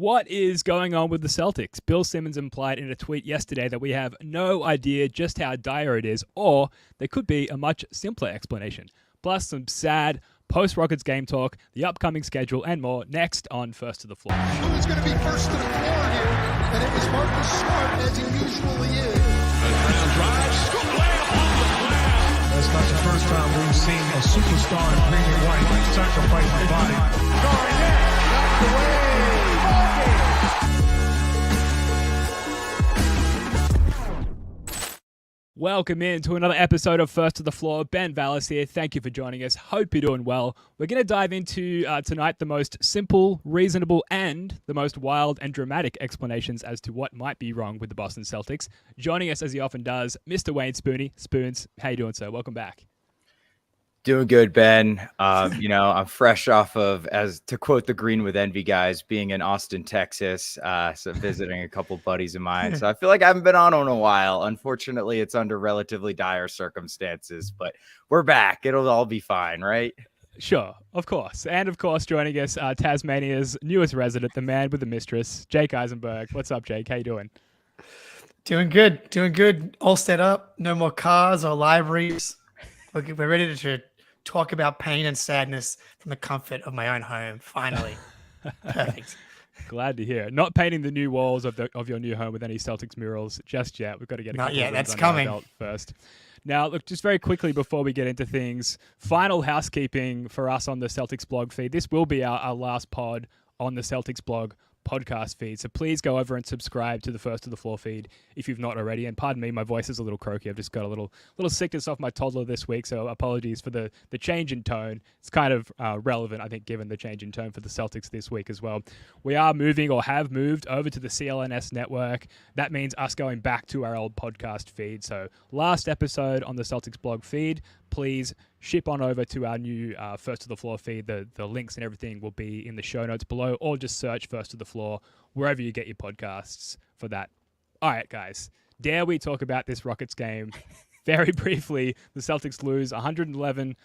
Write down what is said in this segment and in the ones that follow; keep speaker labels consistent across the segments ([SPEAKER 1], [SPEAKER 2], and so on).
[SPEAKER 1] What is going on with the Celtics? Bill Simmons implied in a tweet yesterday that we have no idea just how dire it is, or there could be a much simpler explanation. Plus some sad post-Rockets game talk, the upcoming schedule, and more next on First to the Floor.
[SPEAKER 2] Who was going to be first to the floor here? And it was Marcus Smart, as he usually is.
[SPEAKER 3] Brown drives, slam off the glass.
[SPEAKER 4] That's not the first time we've seen a superstar in green and white sacrifice his body.
[SPEAKER 2] Going in, knocked away.
[SPEAKER 1] Welcome in to another episode of First to the Floor. Ben Vallis here. Thank you for joining us. Hope you're doing well. We're going to dive into tonight the most simple, reasonable, and the most wild and dramatic explanations as to what might be wrong with the Boston Celtics. Joining us, as he often does, Mr. Wayne Spooney. Spoons, how you doing, sir? Welcome back.
[SPEAKER 5] Doing good, Ben. I'm fresh off of, as to quote the Green with Envy guys, being in Austin, Texas, so visiting a couple buddies of mine. So I feel like I haven't been on in a while. Unfortunately, it's under relatively dire circumstances, but we're back. It'll all be fine, right?
[SPEAKER 1] Sure, of course. And of course, joining us, Tasmania's newest resident, the man with the mistress, Jake Eisenberg. What's up, Jake? How you doing?
[SPEAKER 6] Doing good. All set up. No more cars or libraries. We're ready to talk about pain and sadness from the comfort of my own home. Finally. Perfect.
[SPEAKER 1] Glad to hear. Not painting the new walls of your new home with any Celtics murals just yet. We've got to get a couple of
[SPEAKER 6] that's
[SPEAKER 1] under
[SPEAKER 6] coming.
[SPEAKER 1] our belt first. Now, look, just very quickly before we get into things, final housekeeping for us on the Celtics blog feed. This will be our last pod on the Celtics blog podcast feed. So please go over and subscribe to the First to the Floor feed if you've not already. And pardon me, my voice is a little croaky. I've just got a little sickness off my toddler this week, so apologies for the change in tone. It's kind of relevant, I think, given the change in tone for the Celtics this week as well. We are moving or have moved over to the CLNS network. That means us going back to our old podcast feed. So last episode on the Celtics blog feed, please ship on over to our new First to the Floor feed. The links and everything will be in the show notes below, or just search First to the Floor wherever you get your podcasts for that. All right, guys. Dare we talk about this Rockets game? Very briefly, the Celtics lose 111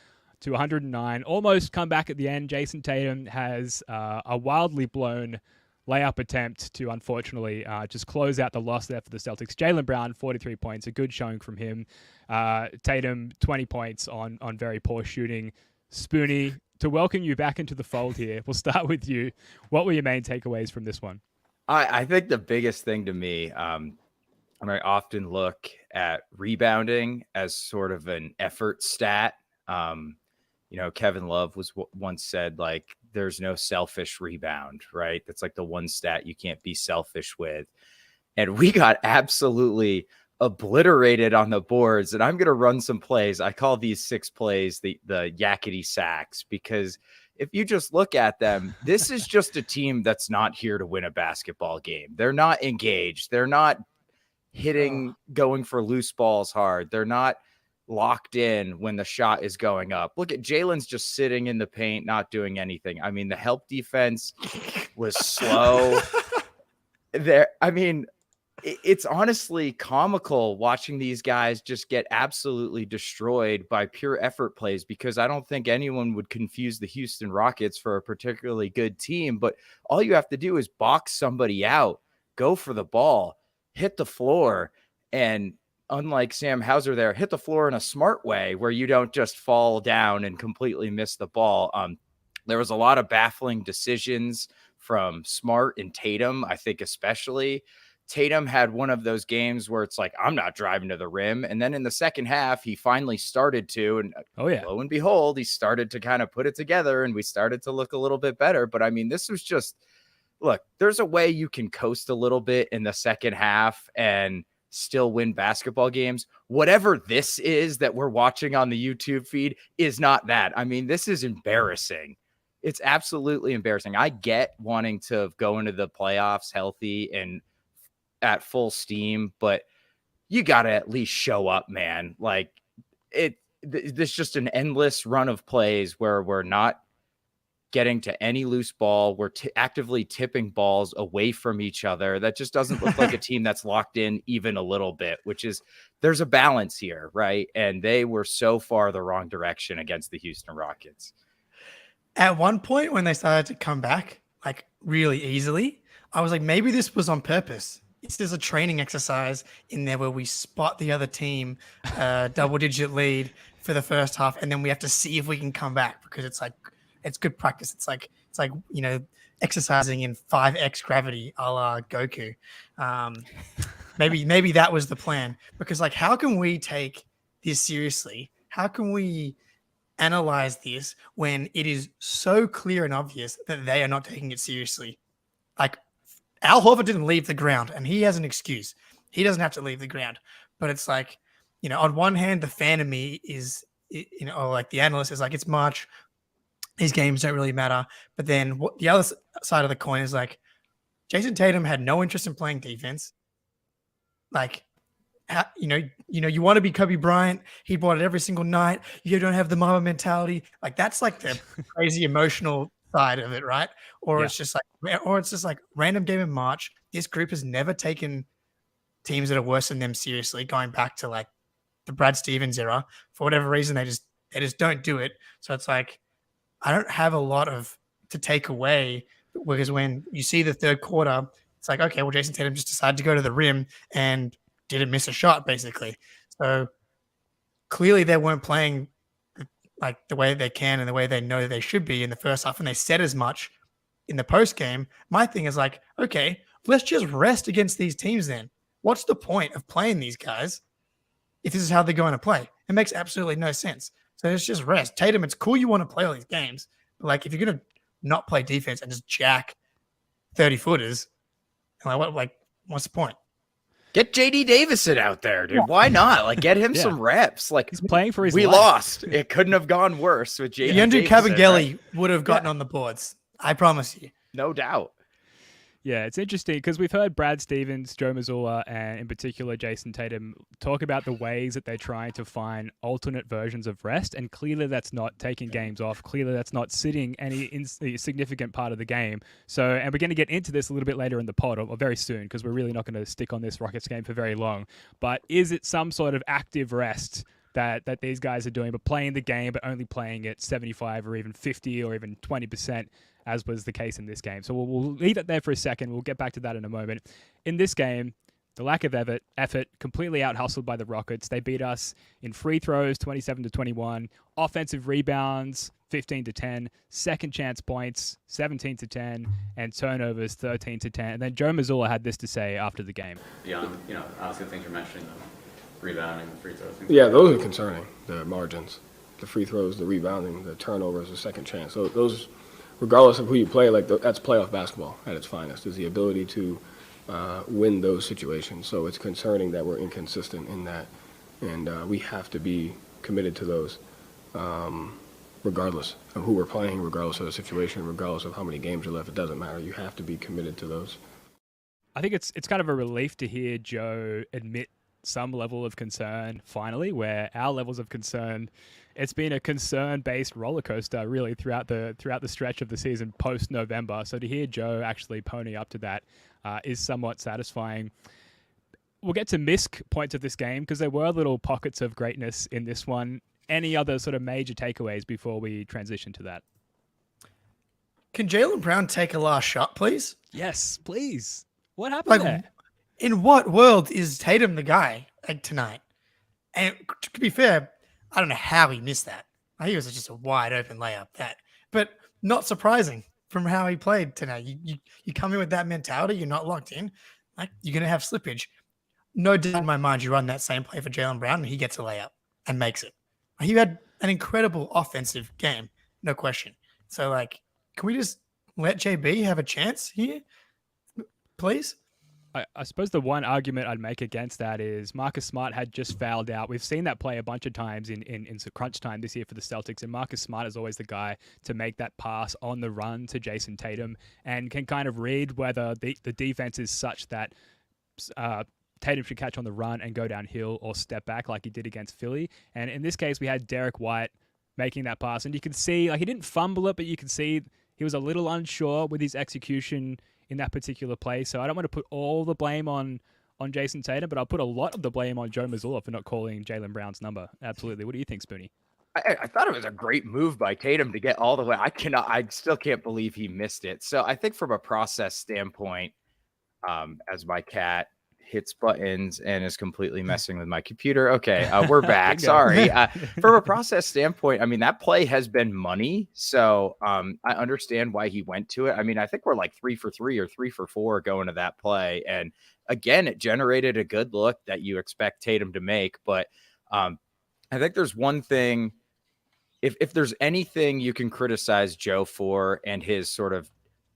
[SPEAKER 1] to 109. Almost come back at the end. Jason Tatum has a wildly blown layup attempt to, unfortunately, just close out the loss there for the Celtics. Jaylen Brown, 43 points, a good showing from him. Tatum, 20 points on very poor shooting. Spoonie, to welcome you back into the fold here, we'll start with you. What were your main takeaways from this one?
[SPEAKER 5] I think the biggest thing to me, I often look at rebounding as sort of an effort stat. Kevin Love once said, like, there's no selfish rebound, right? That's like the one stat you can't be selfish with. And we got absolutely obliterated on the boards. And I'm going to run some plays. I call these 6 plays the yakety sacks, because if you just look at them, this is just a team that's not here to win a basketball game. They're not engaged. They're not going for loose balls hard. They're not locked in when the shot is going up. Look at Jaylen's just sitting in the paint, not doing anything. I mean, the help defense was slow there. I mean, it's honestly comical watching these guys just get absolutely destroyed by pure effort plays, because I don't think anyone would confuse the Houston Rockets for a particularly good team, but all you have to do is box somebody out, go for the ball, hit the floor, and unlike Sam Hauser there, hit the floor in a smart way where you don't just fall down and completely miss the ball. There was a lot of baffling decisions from Smart and Tatum, I think especially. Tatum had one of those games where it's like, I'm not driving to the rim. And then in the second half, he finally started to, and lo and behold, he started to kind of put it together and we started to look a little bit better. But I mean, this was just, look, there's a way you can coast a little bit in the second half and still win basketball games. Whatever this is that we're watching on the YouTube feed is not that. I mean, this is embarrassing. It's absolutely embarrassing. I get wanting to go into the playoffs healthy and at full steam, but you got to at least show up, man. Like, there's just an endless run of plays where we're not getting to any loose ball. We're actively tipping balls away from each other. That just doesn't look like a team that's locked in even a little bit, which is, there's a balance here, right? And they were so far the wrong direction against the Houston Rockets.
[SPEAKER 6] At one point when they started to come back, like really easily, I was like, maybe this was on purpose. There's a training exercise in there where we spot the other team double-digit lead for the first half, and then we have to see if we can come back because it's like it's good practice. It's like exercising in 5x gravity, a la Goku. Maybe that was the plan because like, how can we take this seriously? How can we analyze this when it is so clear and obvious that they are not taking it seriously? Like, Al Horford didn't leave the ground, and he has an excuse. He doesn't have to leave the ground. But it's like, on one hand, the fan of me is, or like the analyst is like, it's March. These games don't really matter. But then the other side of the coin is like, Jason Tatum had no interest in playing defense. Like, you want to be Kobe Bryant. He bought it every single night. You don't have the mama mentality. Like, that's like the crazy emotional side of it, right? Or it's just like random game in March. This group has never taken teams that are worse than them seriously, going back to like the Brad Stevens era. For whatever reason, they just don't do it. So it's like, I don't have a lot to take away, because when you see the third quarter, it's like, okay, well, Jason Tatum just decided to go to the rim and didn't miss a shot, basically. So clearly they weren't playing like the way they can and the way they know they should be in the first half, and they said as much in the post game. My thing is like, okay, let's just rest against these teams then. What's the point of playing these guys if this is how they're going to play? It makes absolutely no sense. So let's just rest. Tatum, it's cool you want to play all these games, but like, if you're going to not play defense and just jack 30-footers, what's the point?
[SPEAKER 5] Get JD Davison out there, dude. Why not? Like, get him some reps. Like,
[SPEAKER 1] he's playing for his
[SPEAKER 5] we
[SPEAKER 1] life.
[SPEAKER 5] Lost. It couldn't have gone worse with JD
[SPEAKER 6] Andrew
[SPEAKER 5] Davison.
[SPEAKER 6] Cavaghelli would have gotten on the boards. I promise you.
[SPEAKER 5] No doubt.
[SPEAKER 1] Yeah, it's interesting because we've heard Brad Stevens, Joe Mazzulla, and in particular Jason Tatum talk about the ways that they're trying to find alternate versions of rest, and clearly that's not taking games off. Clearly that's not sitting any significant part of the game. So, and we're going to get into this a little bit later in the pod, or very soon, because we're really not going to stick on this Rockets game for very long. But is it some sort of active rest that these guys are doing, but playing the game, but only playing it 75 or even 50 or even 20%, as was the case in this game? So we'll leave it there for a second. We'll get back to that in a moment. In this game, the lack of effort, completely out-hustled by the Rockets. They beat us in free throws, 27-21, offensive rebounds, 15-10, second chance points, 17-10, and turnovers, 13-10. And then Joe Mazzulla had this to say after the game.
[SPEAKER 7] Beyond, obviously the things you're mentioning, the rebounding, the free throws.
[SPEAKER 8] Yeah, those are concerning, the margins. The free throws, the rebounding, the turnovers, the second chance. So those, regardless of who you play, that's playoff basketball at its finest, is the ability to win those situations. So it's concerning that we're inconsistent in that, and we have to be committed to those, regardless of who we're playing, regardless of the situation, regardless of how many games are left. It doesn't matter. You have to be committed to those.
[SPEAKER 1] I think it's kind of a relief to hear Joe admit some level of concern finally, where our levels of concern, it's been a concern-based roller coaster really throughout the stretch of the season post-November. So to hear Joe actually pony up to that is somewhat satisfying. We'll get to misc points of this game because there were little pockets of greatness in this one. Any other sort of major takeaways before we transition to that?
[SPEAKER 6] Can Jaylen Brown take a last shot, please?
[SPEAKER 1] Yes, please. What happened there?
[SPEAKER 6] In what world is Tatum the guy tonight? And to be fair, I don't know how he missed that. I think it was just a wide open layup. But not surprising from how he played tonight. You come in with that mentality, you're not locked in, like you're gonna have slippage. No doubt in my mind, you run that same play for Jaylen Brown, and he gets a layup and makes it. He had an incredible offensive game, no question. So, like, can we just let JB have a chance here, please?
[SPEAKER 1] I suppose the one argument I'd make against that is Marcus Smart had just fouled out. We've seen that play a bunch of times in crunch time this year for the Celtics, and Marcus Smart is always the guy to make that pass on the run to Jason Tatum and can kind of read whether the defense is such that Tatum should catch on the run and go downhill or step back like he did against Philly. And in this case, we had Derek White making that pass, and you can see, like, he didn't fumble it, but you can see he was a little unsure with his execution in that particular play. So I don't want to put all the blame on Jason Tatum, but I'll put a lot of the blame on Joe Mazzulla for not calling Jaylen Brown's number. Absolutely. What do you think, Spoonie?
[SPEAKER 5] I thought it was a great move by Tatum to get all the way. I still can't believe he missed it. So I think from a process standpoint, as my cat hits buttons and is completely messing with my computer. Okay, we're back. Sorry. From a process standpoint, I mean, that play has been money. So I understand why he went to it. I mean, I think we're like 3 for 3 or 3 for 4 going to that play. And again, it generated a good look that you expect Tatum to make. But I think there's one thing, if there's anything you can criticize Joe for and his sort of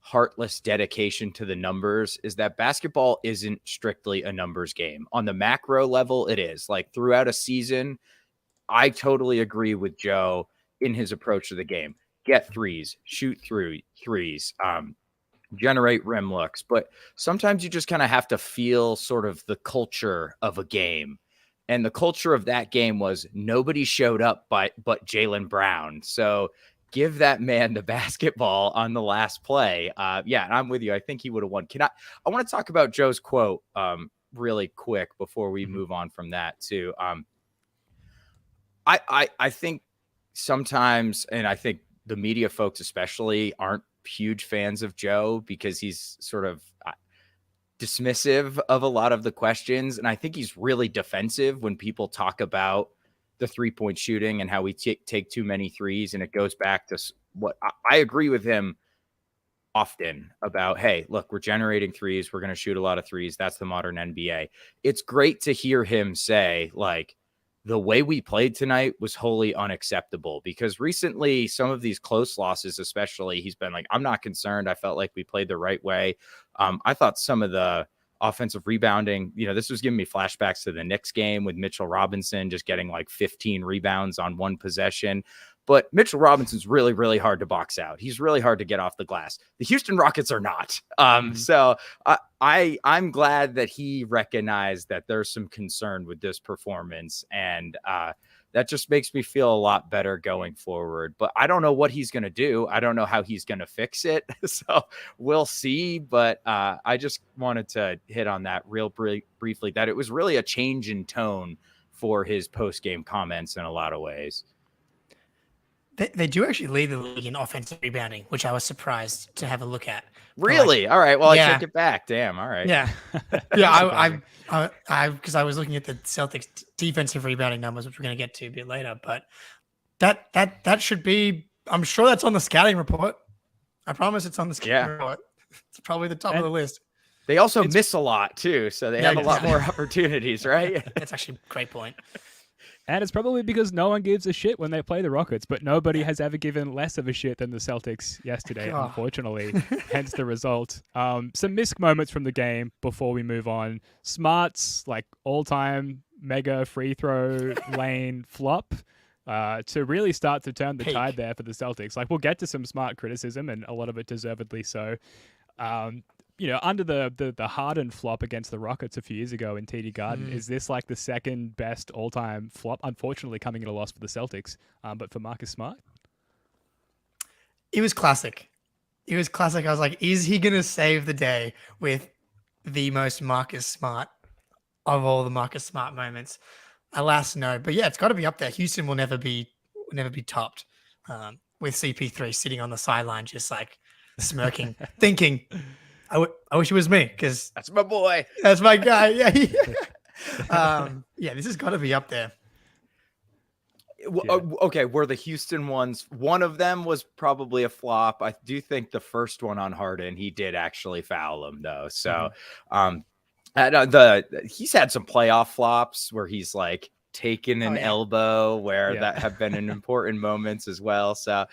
[SPEAKER 5] heartless dedication to the numbers, is that basketball isn't strictly a numbers game. On the macro level, it is. Like throughout a season, I totally agree with Joe in his approach to the game. Get threes, shoot through threes, generate rim looks. But sometimes you just kind of have to feel sort of the culture of a game. And the culture of that game was nobody showed up but Jaylen Brown. So give that man the basketball on the last play. Yeah, and I'm with you. I think he would have won. I want to talk about Joe's quote really quick before we move on from that too. I think sometimes, and I think the media folks especially aren't huge fans of Joe because he's sort of dismissive of a lot of the questions. And I think he's really defensive when people talk about the 3-point shooting and how we take too many threes. And it goes back to what I agree with him often about, hey, look, we're generating threes. We're going to shoot a lot of threes. That's the modern NBA. It's great to hear him say, like, the way we played tonight was wholly unacceptable, because recently some of these close losses, especially, he's been like, I'm not concerned. I felt like we played the right way. I thought some of the offensive rebounding, this was giving me flashbacks to the Knicks game with Mitchell Robinson just getting like 15 rebounds on one possession. But Mitchell Robinson's really, really hard to box out. He's really hard to get off the glass. The Houston Rockets are not. So I'm glad that he recognized that there's some concern with this performance. And that just makes me feel a lot better going forward. But I don't know what he's going to do. I don't know how he's going to fix it. So we'll see. But I just wanted to hit on that real briefly, that it was really a change in tone for his post-game comments in a lot of ways.
[SPEAKER 6] They do actually lead the league in offensive rebounding, which I was surprised to have a look at.
[SPEAKER 5] Really? All right. Well, I took it back. Damn. All right.
[SPEAKER 6] Yeah. Yeah. Because I was looking at the Celtics defensive rebounding numbers, which we're going to get to a bit later. But that should be, I'm sure that's on the scouting report. I promise it's on the scouting report. It's probably the top of the list.
[SPEAKER 5] They also miss a lot too. So they have a lot more opportunities, right?
[SPEAKER 6] That's actually a great point.
[SPEAKER 1] And it's probably because no one gives a shit when they play the Rockets, but nobody has ever given less of a shit than the Celtics yesterday, unfortunately, hence the result. Some missed moments from the game before we move on. Smart's like all-time mega free throw lane flop to really start to turn the tide there for the Celtics. Like, we'll get to some Smart criticism, and a lot of it deservedly so. Under the Harden flop against the Rockets a few years ago in TD Garden, is this like the second best all-time flop? Unfortunately, coming at a loss for the Celtics, but for Marcus Smart?
[SPEAKER 6] It was classic. I was like, is he going to save the day with the most Marcus Smart of all the Marcus Smart moments? Alas, no. But yeah, it's got to be up there. Houston will never be topped with CP3 sitting on the sideline, just like smirking, thinking, I wish it was me, because
[SPEAKER 5] that's my boy.
[SPEAKER 6] That's my guy. Yeah. This has got to be up there.
[SPEAKER 5] Okay, were the Houston ones, one of them was probably a flop. I do think the first one on Harden, he did actually foul him though. So he's had some playoff flops where he's like taken an elbow where that have been in important moments as well. So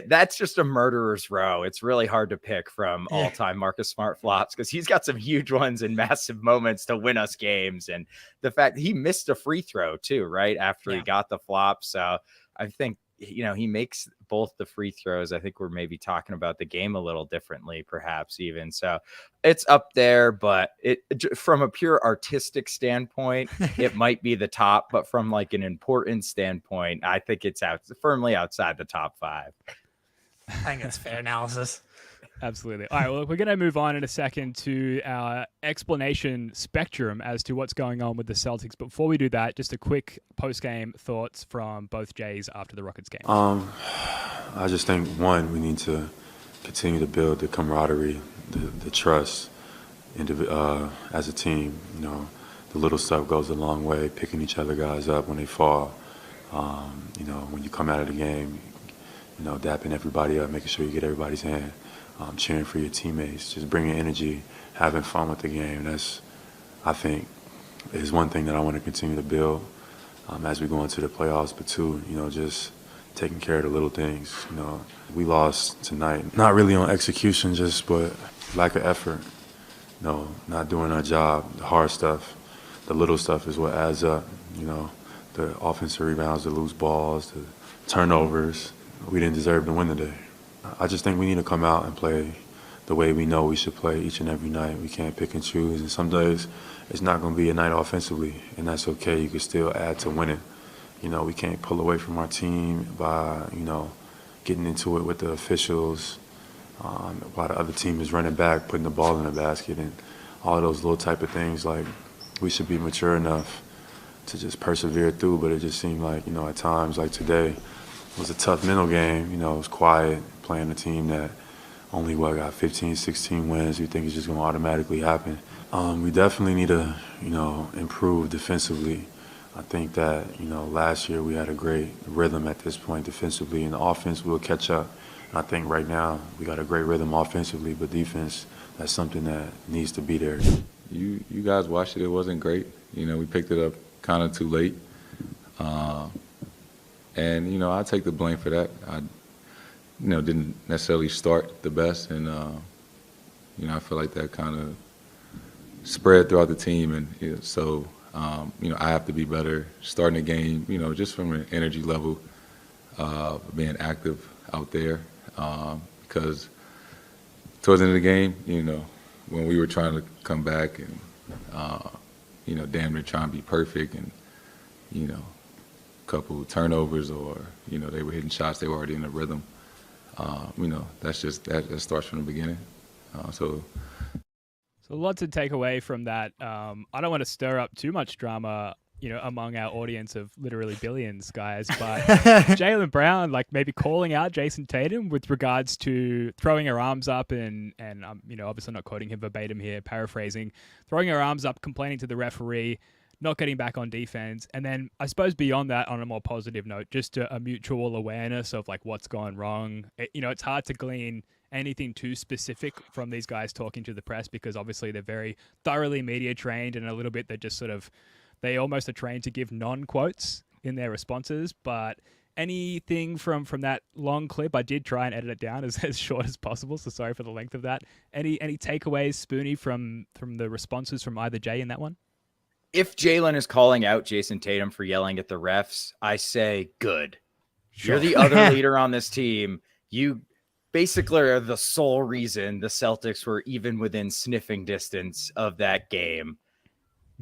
[SPEAKER 5] that's just a murderer's row. It's really hard to pick from all-time Marcus Smart flops, because he's got some huge ones and massive moments to win us games. And the fact he missed a free throw too, right after he got the flop. So I think, he makes both the free throws. I think we're maybe talking about the game a little differently, perhaps even. So it's up there, but from a pure artistic standpoint, it might be the top, but from like an important standpoint, I think it's firmly outside the top 5.
[SPEAKER 6] I think that's fair analysis.
[SPEAKER 1] Absolutely. All right, well, we're going to move on in a second to our explanation spectrum as to what's going on with the Celtics. But before we do that, just a quick post-game thoughts from both Jays after the Rockets game.
[SPEAKER 9] I just think, one, we need to continue to build the camaraderie, the trust, as a team. You know, the little stuff goes a long way. Picking each other guys up when they fall. You know, when you come out of the game, you know, dapping everybody up, making sure you get everybody's hand, cheering for your teammates, just bringing energy, having fun with the game. That's, I think, is one thing that I want to continue to build as we go into the playoffs. But two, you know, just taking care of the little things. You know, we lost tonight, not really on execution, but lack of effort. You know, not doing our job. The hard stuff, the little stuff is what adds up. You know, the offensive rebounds, the loose balls, the turnovers. We didn't deserve to win today. I just think we need to come out and play the way we know we should play each and every night. We can't pick and choose, and some days it's not going to be a night offensively, and that's okay. You can still add to winning. You know, we can't pull away from our team by, you know, getting into it with the officials while the other team is running back, putting the ball in the basket, and all of those little type of things. Like, we should be mature enough to just persevere through, but it just seemed like, you know, at times, like today, it was a tough mental game. You know, it was quiet, playing a team that only, got 15, 16 wins. You think it's just going to automatically happen. We definitely need to, you know, improve defensively. I think that, you know, last year we had a great rhythm at this point defensively, and the offense will catch up. And I think right now we got a great rhythm offensively, but defense, that's something that needs to be there.
[SPEAKER 10] You guys watched it. It wasn't great. You know, we picked it up kind of too late. And, you know, I take the blame for that. I, you know, didn't necessarily start the best. And, you know, I feel like that kind of spread throughout the team. And you know, so, you know, I have to be better starting the game, you know, just from an energy level, being active out there. Because towards the end of the game, you know, when we were trying to come back and, you know, damn near trying to be perfect and, you know, a couple turnovers or, you know, they were hitting shots, they were already in a rhythm. You know, that's just, that starts from the beginning. So
[SPEAKER 1] a lot to take away from that. I don't want to stir up too much drama, you know, among our audience of literally billions, guys, but Jaylen Brown, like, maybe calling out Jason Tatum with regards to throwing her arms up and you know, obviously not quoting him verbatim here, paraphrasing, throwing her arms up, complaining to the referee, not getting back on defense. And then I suppose beyond that, on a more positive note, just a mutual awareness of like what's gone wrong. You know, it's hard to glean anything too specific from these guys talking to the press because obviously they're very thoroughly media trained, and a little bit they're just sort of, they almost are trained to give non-quotes in their responses. But anything from that long clip, I did try and edit it down as short as possible, so sorry for the length of that. Any takeaways, Spoonie, from the responses from either Jay in that one?
[SPEAKER 5] If Jaylen is calling out Jason Tatum for yelling at the refs, I say good. Sure. You're the other leader on this team. You basically are the sole reason the Celtics were even within sniffing distance of that game.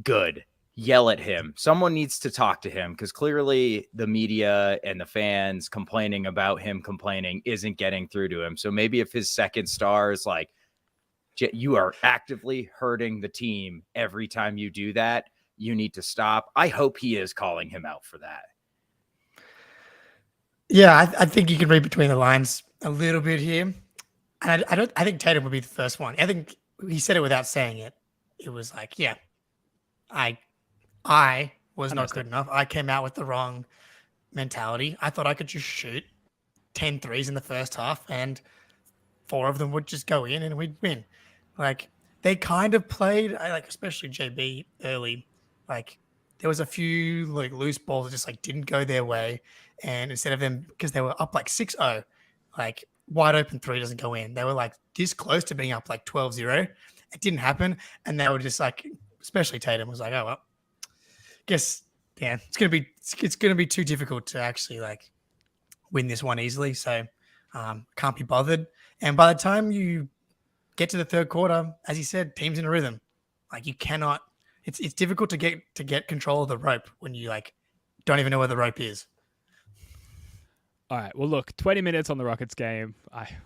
[SPEAKER 5] Good. Yell at him. Someone needs to talk to him because clearly the media and the fans complaining about him complaining isn't getting through to him. So maybe if his second star is like, you are actively hurting the team every time you do that, you need to stop. I hope he is calling him out for that.
[SPEAKER 6] Yeah, I think you can read between the lines a little bit here. And I think Tatum would be the first one. I think he said it without saying it. It was like, yeah, I was not good enough. I came out with the wrong mentality. I thought I could just shoot 10 threes in the first half and 4 of them would just go in and we'd win. Like, they kind of played, like, especially JB early, like, there was a few like loose balls that just like didn't go their way. And instead of them, because they were up like 6-0, like wide open 3 doesn't go in. They were like this close to being up like 12-0. It didn't happen. And they were just like, especially Tatum was like, oh, well, guess, yeah, it's going to be too difficult to actually like win this one easily. So can't be bothered. And by the time you get to the third quarter, as you said, team's in a rhythm. Like, you cannot, it's difficult to get control of the rope when you like don't even know where the rope is.
[SPEAKER 1] All right. Well, look, 20 minutes on the Rockets game.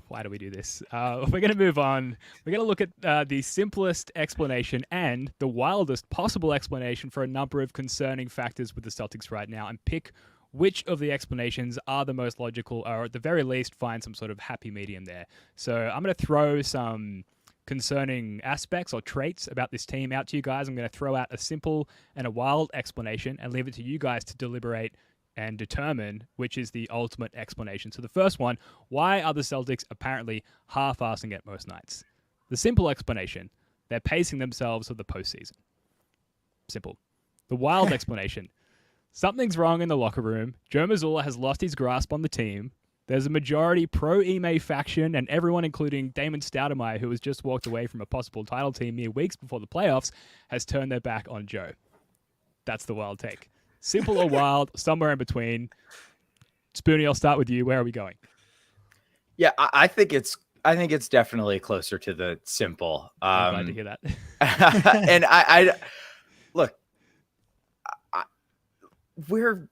[SPEAKER 1] Why do we do this? We're going to move on. We're going to look at the simplest explanation and the wildest possible explanation for a number of concerning factors with the Celtics right now and pick which of the explanations are the most logical, or at the very least find some sort of happy medium there. So I'm going to throw some concerning aspects or traits about this team out to you guys. I'm going to throw out a simple and a wild explanation and leave it to you guys to deliberate and determine which is the ultimate explanation. So the first one, why are the Celtics apparently half-assing it most nights? The simple explanation, they're pacing themselves for the postseason. Simple. The wild explanation, something's wrong in the locker room. Joe Mazzulla has lost his grasp on the team. There's a majority pro-Ime faction, and everyone, including Damon Stoudemire, who has just walked away from a possible title team mere weeks before the playoffs, has turned their back on Joe. That's the wild take. Simple or wild, somewhere in between. Spoonie, I'll start with you. Where are we going?
[SPEAKER 5] Yeah, I think it's definitely closer to the simple.
[SPEAKER 1] I'm glad to hear that.
[SPEAKER 5] And I look, we're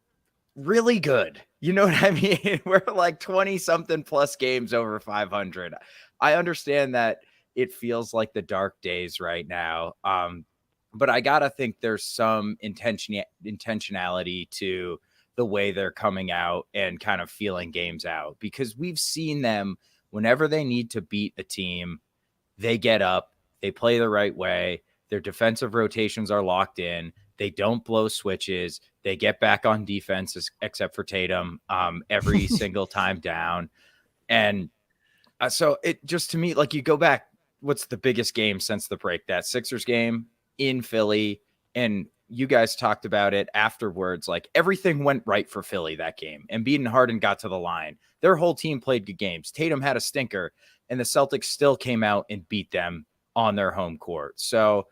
[SPEAKER 5] really good. You know what I mean? We're like 20 something plus games over 500. I understand that it feels like the dark days right now. But I got to think there's some intentionality to the way they're coming out and kind of feeling games out, because we've seen them whenever they need to beat a team, they get up, they play the right way. Their defensive rotations are locked in. They don't blow switches. They get back on defense, except for Tatum, every single time down. And so it just, to me, like, you go back, what's the biggest game since the break? That Sixers game in Philly, and you guys talked about it afterwards. Like, everything went right for Philly that game. Embiid and Harden got to the line. Their whole team played good games. Tatum had a stinker, and the Celtics still came out and beat them on their home court. So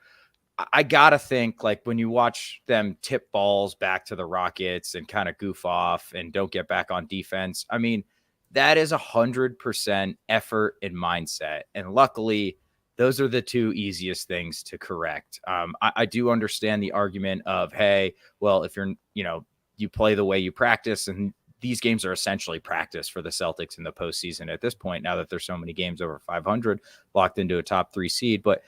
[SPEAKER 5] I gotta think, like, when you watch them tip balls back to the Rockets and kind of goof off and don't get back on defense, I mean, that is 100% effort and mindset. And luckily, those are the two easiest things to correct. I do understand the argument of, hey, well, if you play the way you practice, and these games are essentially practice for the Celtics in the postseason at this point, now that there's so many games over 500 locked into a top 3 seed. But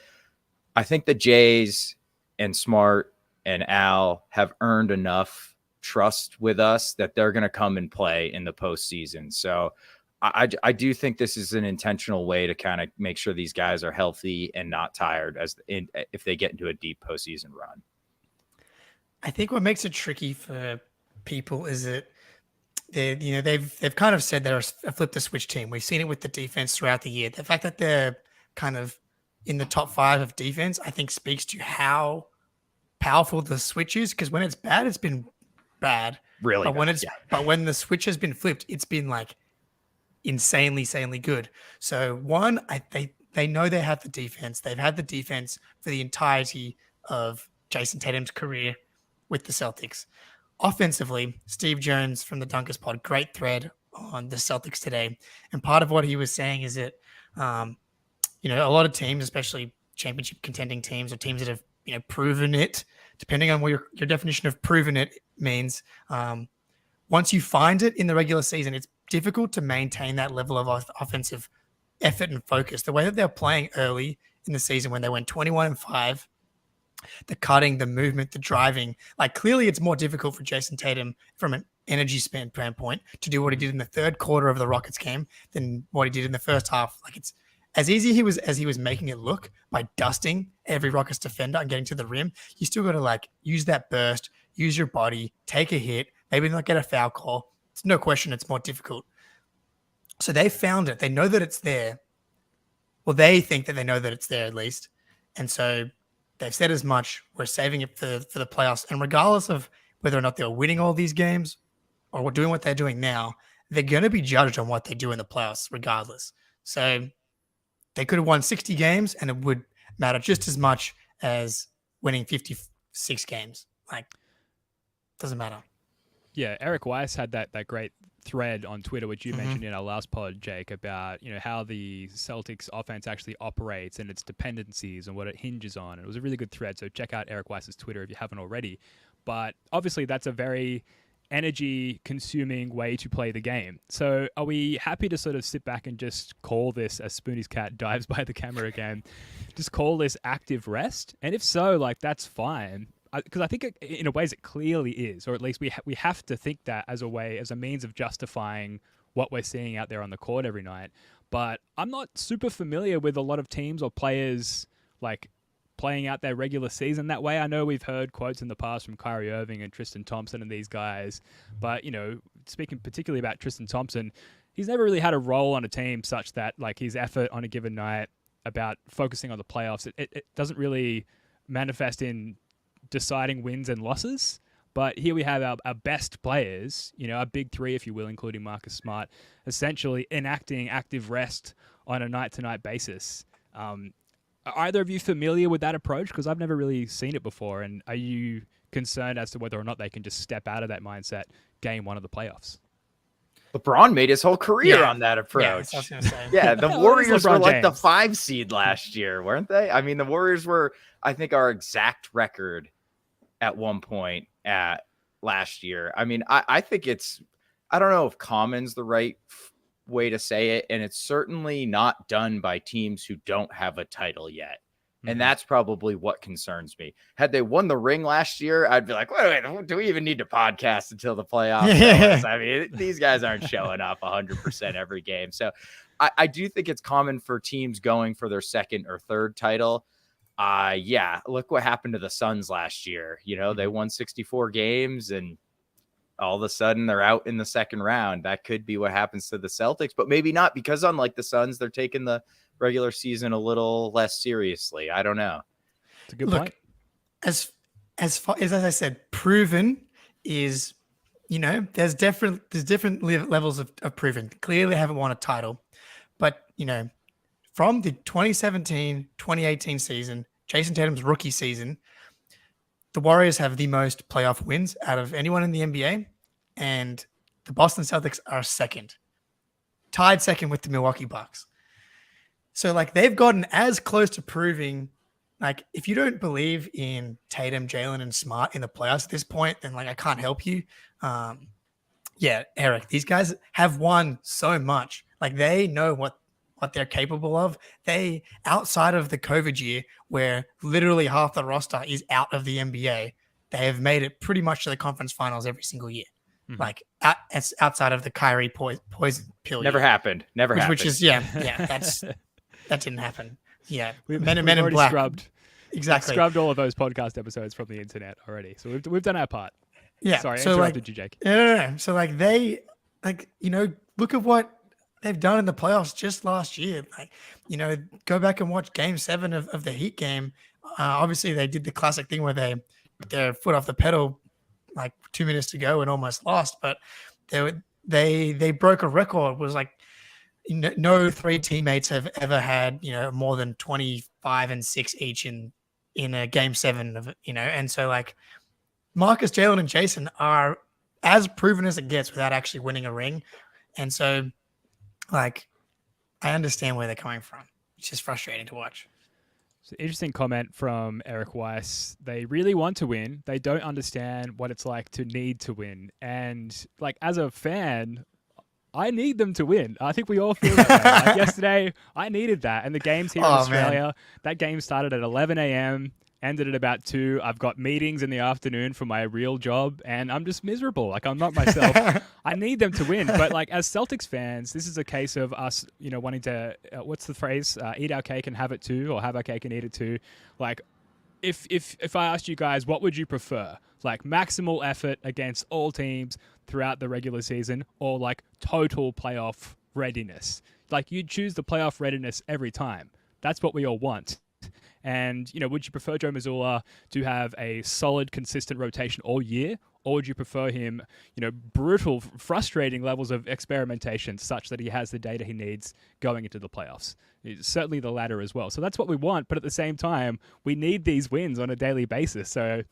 [SPEAKER 5] I think the Jays and Smart and Al have earned enough trust with us that they're going to come and play in the postseason. So I do think this is an intentional way to kind of make sure these guys are healthy and not tired if they get into a deep postseason run.
[SPEAKER 6] I think what makes it tricky for people is that they've kind of said they're a flip the switch team. We've seen it with the defense throughout the year. The fact that they're kind of in the top 5 of defense, I think, speaks to how powerful the switch is. Because when it's bad, it's been bad.
[SPEAKER 5] Really,
[SPEAKER 6] but when the switch has been flipped, it's been like insanely good. So one, they know they have the defense. They've had the defense for the entirety of Jason Tatum's career with the Celtics. Offensively, Steve Jones from the Dunkers Pod, great thread on the Celtics today. And part of what he was saying is that, a lot of teams, especially championship contending teams or teams that have, proven it, depending on what your definition of proven it means, once you find it in the regular season, it's difficult to maintain that level of offensive effort and focus. The way that they're playing early in the season, when they went 21-5, the cutting, the movement, the driving, like, clearly it's more difficult for Jason Tatum from an energy standpoint to do what he did in the third quarter of the Rockets game than what he did in the first half. Like, it's as easy as he was making it look by dusting every Rockets defender and getting to the rim. You still got to, like, use that burst, use your body, take a hit, maybe not get a foul call. It's no question it's more difficult. So they found it. They know that it's there. Well, they think that they know that it's there at least. And so they've said as much. We're saving it for the playoffs. And regardless of whether or not they're winning all these games or doing what they're doing now, they're going to be judged on what they do in the playoffs regardless. So they could have won 60 games and it would matter just as much as winning 56 games. Like, doesn't matter.
[SPEAKER 1] Yeah, Eric Weiss had that great thread on Twitter, which you mentioned in our last pod, Jake, about how the Celtics offense actually operates and its dependencies and what it hinges on. And it was a really good thread, so check out Eric Weiss's Twitter if you haven't already. But obviously that's a very energy-consuming way to play the game. So are we happy to sort of sit back and just call this, as Spoonie's cat dives by the camera again, just call this active rest? And if so, like, that's fine. Because I think in a ways it clearly is, or at least we have to think that as a means of justifying what we're seeing out there on the court every night. But I'm not super familiar with a lot of teams or players like playing out their regular season that way. I know we've heard quotes in the past from Kyrie Irving and Tristan Thompson and these guys, but speaking particularly about Tristan Thompson, he's never really had a role on a team such that like his effort on a given night about focusing on the playoffs, it doesn't really manifest in deciding wins and losses. But here we have our best players, our big three, if you will, including Marcus Smart, essentially enacting active rest on a night-to-night basis. Are either of you familiar with that approach? Because I've never really seen it before. And are you concerned as to whether or not they can just step out of that mindset game one of the playoffs?
[SPEAKER 5] LeBron made his whole career on that approach. Yeah, the Warriors were like the 5 seed last year, weren't they? I mean, the Warriors were, I think, our exact record at one point at last year. I mean, I think I don't know if common's the right way to say it, and it's certainly not done by teams who don't have a title yet. And that's probably what concerns me. Had they won the ring last year, I'd be like, wait, do we even need to podcast until the playoffs? I mean, these guys aren't showing up 100% every game. So I do think it's common for teams going for their second or third title. Look what happened to the Suns last year. They won 64 games and all of a sudden they're out in the second round. That could be what happens to the Celtics, but maybe not, because unlike the Suns, they're taking the regular season a little less seriously. I don't know.
[SPEAKER 1] It's a good point.
[SPEAKER 6] As far as I said, proven is, there's different levels of proven. Clearly haven't won a title, but from the 2017-2018 season, Jason Tatum's rookie season, the Warriors have the most playoff wins out of anyone in the NBA, and the Boston Celtics are second, tied second with the Milwaukee Bucks. So, they've gotten as close to proving, if you don't believe in Tatum, Jalen, and Smart in the playoffs at this point, then, I can't help you. Eric, these guys have won so much. They know what they're capable of. They, outside of the COVID year, where literally half the roster is out of the NBA, they have made it pretty much to the conference finals every single year. It's outside of the Kyrie poison pill.
[SPEAKER 5] Never happened.
[SPEAKER 6] Which is, that didn't happen. Yeah. Men in
[SPEAKER 1] already
[SPEAKER 6] Black.
[SPEAKER 1] Scrubbed.
[SPEAKER 6] Exactly.
[SPEAKER 1] Scrubbed all of those podcast episodes from the internet already. So we've done our part.
[SPEAKER 6] Yeah.
[SPEAKER 1] Sorry, I interrupted you, Jake.
[SPEAKER 6] No. So they, look at what they've done in the playoffs just last year. Go back and watch Game 7 of the Heat game. Obviously, they did the classic thing where they put their foot off the pedal 2 minutes to go and almost lost. But they broke a record. It was no three teammates have ever had more than 25 and 6 each in a Game 7 of and so Marcus, Jalen, and Jason are as proven as it gets without actually winning a ring, and so. I understand where they're coming from. It's just frustrating to watch.
[SPEAKER 1] So interesting comment from Eric Weiss. They really want to win. They don't understand what it's like to need to win. And as a fan, I need them to win. I think we all feel that way. Yesterday, I needed that. And the games here in Australia, that game started at 11 a.m., ended at about 2. I've got meetings in the afternoon for my real job, and I'm just miserable. I'm not myself. I need them to win. But as Celtics fans, this is a case of us, wanting to, what's the phrase? Eat our cake and have it too, or have our cake and eat it too. If I asked you guys, what would you prefer? Maximal effort against all teams throughout the regular season, or total playoff readiness? You'd choose the playoff readiness every time. That's what we all want. And, would you prefer Joe Mazzulla to have a solid, consistent rotation all year? Or would you prefer him, brutal, frustrating levels of experimentation such that he has the data he needs going into the playoffs? It's certainly the latter as well. So that's what we want. But at the same time, we need these wins on a daily basis. So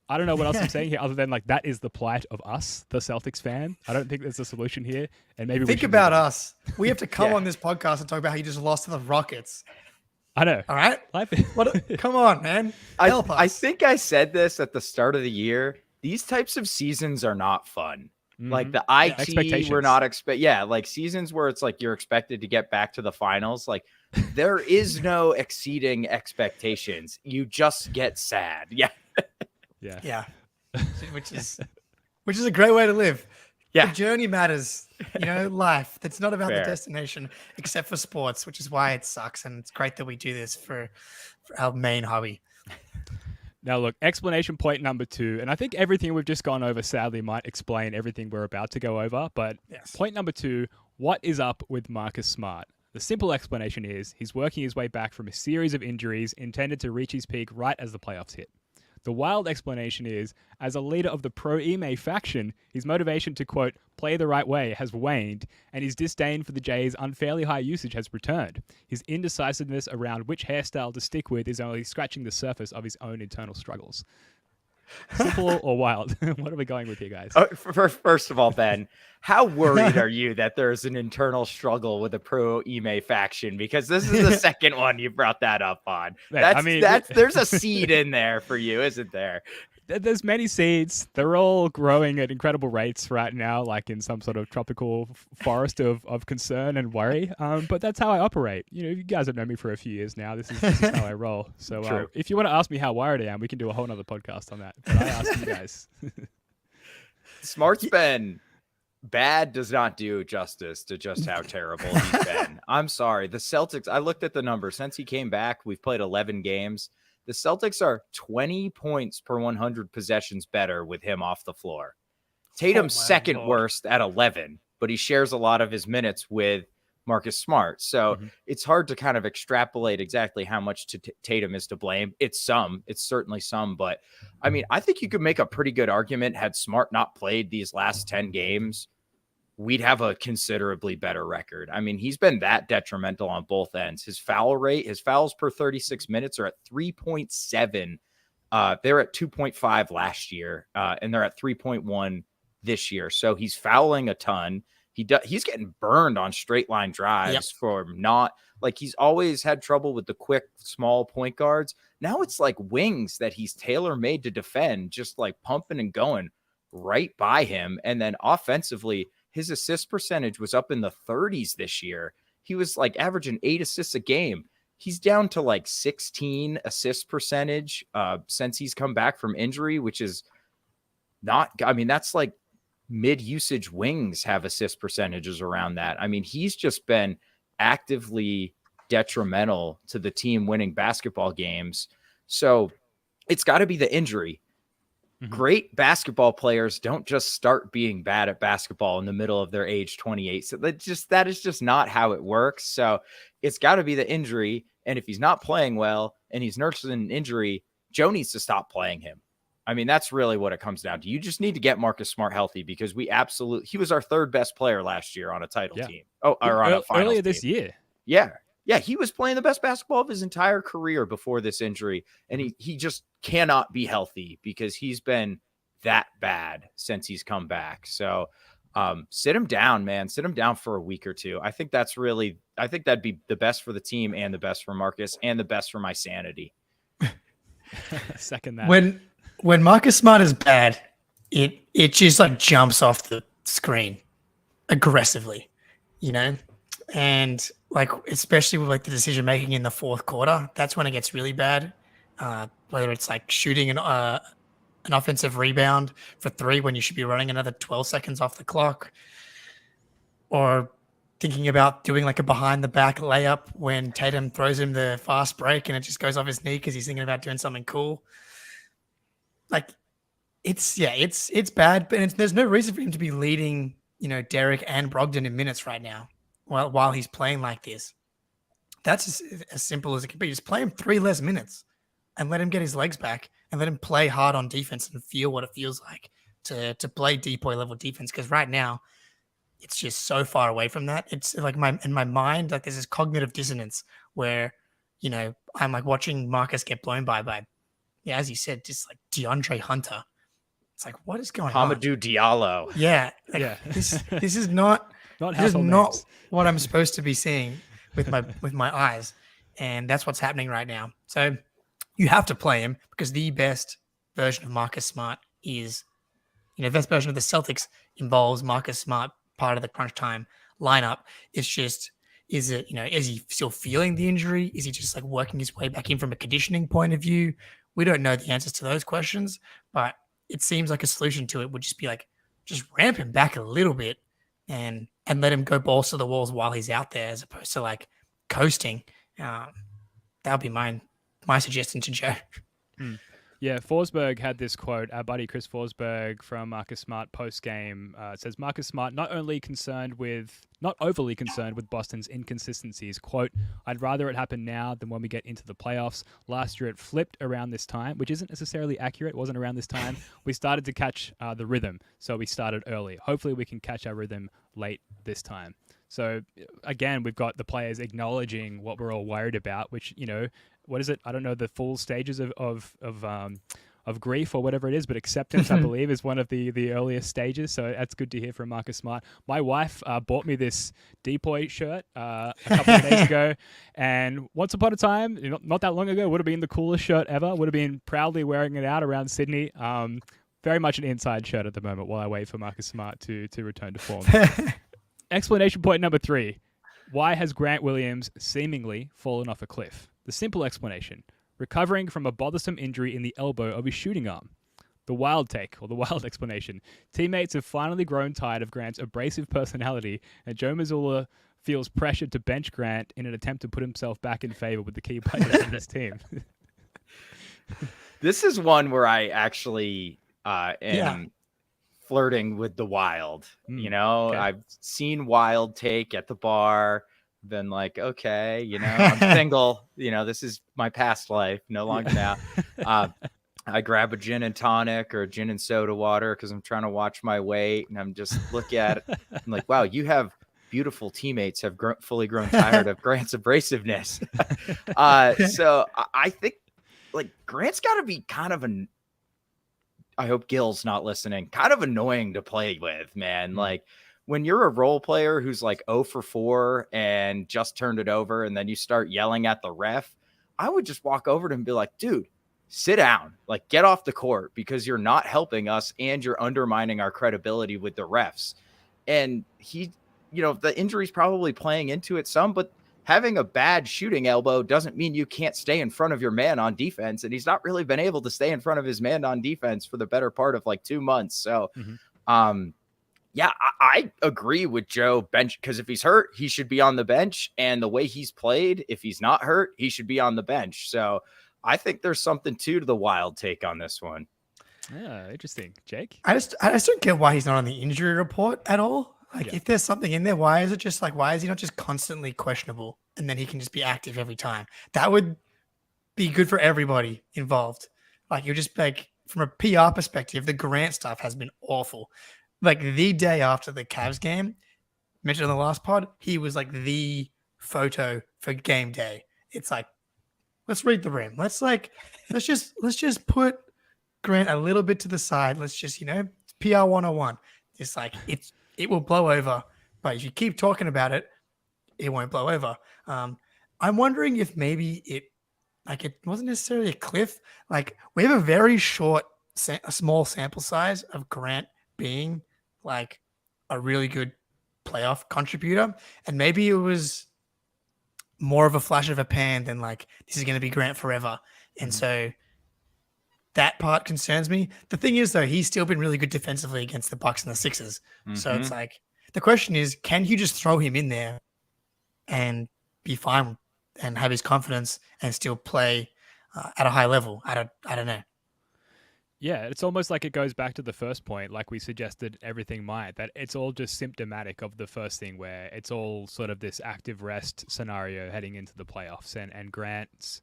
[SPEAKER 1] I don't know what else I'm saying here other than that is the plight of us, the Celtics fan. I don't think there's a solution here. And maybe
[SPEAKER 6] think about us. We have to come on this podcast and talk about how you just lost to the Rockets.
[SPEAKER 1] I know.
[SPEAKER 6] All right. Come on, man. Help us.
[SPEAKER 5] I think I said this at the start of the year. These types of seasons are not fun. The IT, we're not seasons where it's you're expected to get back to the finals. There is no exceeding expectations. You just get sad. Yeah.
[SPEAKER 6] Yeah. Which is a great way to live.
[SPEAKER 5] Yeah.
[SPEAKER 6] The journey matters. Life. That's not about the
[SPEAKER 5] Fair.
[SPEAKER 6] destination, except for sports, which is why it sucks. And it's great that we do this for our main hobby.
[SPEAKER 1] Now, look, explanation point number 2, and I think everything we've just gone over sadly might explain everything we're about to go over, but
[SPEAKER 6] Yes.
[SPEAKER 1] point number 2, what is up with Marcus Smart? The simple explanation is he's working his way back from a series of injuries intended to reach his peak right as the playoffs hit. The wild explanation is, as a leader of the pro-Ime faction, his motivation to, quote, play the right way has waned, and his disdain for the Jays' unfairly high usage has returned. His indecisiveness around which hairstyle to stick with is only scratching the surface of his own internal struggles. Simple or wild? What are we going with here, guys?
[SPEAKER 5] First of all, Ben, how worried are you that there's an internal struggle with the pro-Ime faction? Because this is the second one you brought that up on. There's a seed in there for you, isn't there?
[SPEAKER 1] There's many seeds. They're all growing at incredible rates right now, like in some sort of tropical forest of concern and worry. But that's how I operate. You guys have known me for a few years now. This is how I roll. So if you want to ask me how worried I am, we can do a whole nother podcast on that. But I ask you guys.
[SPEAKER 5] Smart's been bad does not do justice to just how terrible he's been. I'm sorry. The Celtics, I looked at the numbers. Since he came back, we've played 11 games. The Celtics are 20 points per 100 possessions better with him off the floor. Tatum's second worst at 11, but he shares a lot of his minutes with Marcus Smart. So it's hard to kind of extrapolate exactly how much Tatum is to blame. It's certainly some, but I mean, I think you could make a pretty good argument had Smart not played these last 10 games, we'd have a considerably better record. I mean, he's been that detrimental on both ends. His foul rate, his fouls per 36 minutes are at 3.7. They're at 2.5 last year, and they're at 3.1 this year. So he's fouling a ton. He's getting burned on straight line drives for not like he's always had trouble with the quick, small point guards. Now it's like wings that he's tailor made to defend, just like pumping and going right by him. And then offensively, his assist percentage was up in the 30s this year. He was like averaging 8 assists a game. He's down to like 16 assist percentage since he's come back from injury, which is not, I mean, that's like mid-usage wings have assist percentages around that. I mean, he's just been actively detrimental to the team winning basketball games. So it's got to be the injury. Great basketball players don't just start being bad at basketball in the middle of their age 28. So that is just not how it works. So it's got to be the injury. And if he's not playing well and he's nursing an injury, Joe needs to stop playing him. I mean, that's really what it comes down to. You just need to get Marcus Smart healthy because he was our third best player last year on a title team. Oh, or on a finals
[SPEAKER 1] earlier
[SPEAKER 5] team.
[SPEAKER 1] this year.
[SPEAKER 5] Yeah, he was playing the best basketball of his entire career before this injury, and he just cannot be healthy because he's been that bad since he's come back. So sit him down, man. Sit him down for a week or two. I think that'd be the best for the team and the best for Marcus and the best for my sanity.
[SPEAKER 1] Second that.
[SPEAKER 6] When Marcus Smart is bad, it just like jumps off the screen aggressively, and like especially with like the decision making in the fourth quarter, that's when it gets really bad. Whether it's like shooting an offensive rebound for 3 when you should be running another 12 seconds off the clock, or thinking about doing like a behind the back layup when Tatum throws him the fast break and it just goes off his knee because he's thinking about doing something cool. Like it's bad, but there's no reason for him to be leading, Derek and Brogdon in minutes right now while he's playing like this. That's as simple as it can be. Just play him 3 less minutes and let him get his legs back and let him play hard on defense and feel what it feels like to play depoy level defense. Because right now it's just so far away from that. It's like in my mind, like there's this cognitive dissonance where, I'm like watching Marcus get blown by, as you said, just like DeAndre Hunter. It's like, what is going on?
[SPEAKER 5] Hamidou Diallo.
[SPEAKER 6] Yeah. This is not what I'm supposed to be seeing with my eyes. And that's what's happening right now. So you have to play him because the best version of Marcus Smart is, the best version of the Celtics involves Marcus Smart part of the crunch time lineup. It's just, is he still feeling the injury? Is he just like working his way back in from a conditioning point of view? We don't know the answers to those questions, but it seems like a solution to it would just be like just ramp him back a little bit and let him go balls to the walls while he's out there, as opposed to like coasting. That would be my suggestion to Joe.
[SPEAKER 1] Yeah, Forsberg had this quote. Our buddy Chris Forsberg from Marcus Smart post game says Marcus Smart not overly concerned with Boston's inconsistencies. Quote, I'd rather it happen now than when we get into the playoffs. Last year it flipped around this time, which isn't necessarily accurate. It wasn't around this time. We started to catch the rhythm, so we started early. Hopefully we can catch our rhythm late this time. So again, we've got the players acknowledging what we're all worried about, which, what is it? I don't know the full stages of grief or whatever it is, but acceptance, I believe, is one of the earliest stages. So that's good to hear from Marcus Smart. My wife bought me this Depoy shirt a couple of days ago, and once upon a time, not that long ago, would have been the coolest shirt ever. Would have been proudly wearing it out around Sydney. Very much an inside shirt at the moment while I wait for Marcus Smart to return to form. Explanation point number 3. Why has Grant Williams seemingly fallen off a cliff? The simple explanation: recovering from a bothersome injury in the elbow of his shooting arm. The wild take, or the wild explanation: teammates have finally grown tired of Grant's abrasive personality, and Joe Mazzulla feels pressured to bench Grant in an attempt to put himself back in favor with the key players in his team.
[SPEAKER 5] This is one where I actually am flirting with the wild. Okay. I've seen wild take at the bar, been like, okay, I'm single, this is my past life, no longer now. I grab a gin and tonic or a gin and soda water because I'm trying to watch my weight, and I'm just look at it. I'm like, wow, you have beautiful teammates have fully grown tired of Grant's abrasiveness. So I think like Grant's got to be kind of I hope Gil's not listening, kind of annoying to play with, man. Like when you're a role player who's like 0 for 4 and just turned it over, and then you start yelling at the ref, I would just walk over to him and be like, dude, sit down, like get off the court, because you're not helping us and you're undermining our credibility with the refs. And he, the injury's probably playing into it some, but having a bad shooting elbow doesn't mean you can't stay in front of your man on defense. And he's not really been able to stay in front of his man on defense for the better part of like 2 months. So, I agree with Joe. Bench, because if he's hurt, he should be on the bench. And the way he's played, if he's not hurt, he should be on the bench. So I think there's something to the wild take on this one.
[SPEAKER 1] Yeah, interesting. Jake?
[SPEAKER 6] I just don't get why he's not on the injury report at all. Like, if there's something in there, why is he not just constantly questionable and then he can just be active every time? That would be good for everybody involved. Like, you're just like, from a PR perspective, the Grant stuff has been awful. Like, the day after the Cavs game, mentioned on the last pod, he was like the photo for game day. It's like, let's read the rim. Let's just put Grant a little bit to the side. Let's just, PR 101. It's like, it will blow over, but if you keep talking about it, it won't blow over. I'm wondering if maybe it wasn't necessarily a cliff. Like, we have a very a small sample size of Grant being like a really good playoff contributor, and maybe it was more of a flash of a pan than like, this is going to be Grant forever. And so that part concerns me. The thing is, though, he's still been really good defensively against the Bucks and the Sixers. So it's like, the question is, can you just throw him in there and be fine and have his confidence and still play at a high level? I don't know.
[SPEAKER 1] Yeah, it's almost like it goes back to the first point, like we suggested everything might, that it's all just symptomatic of the first thing, where it's all sort of this active rest scenario heading into the playoffs, and Grant's,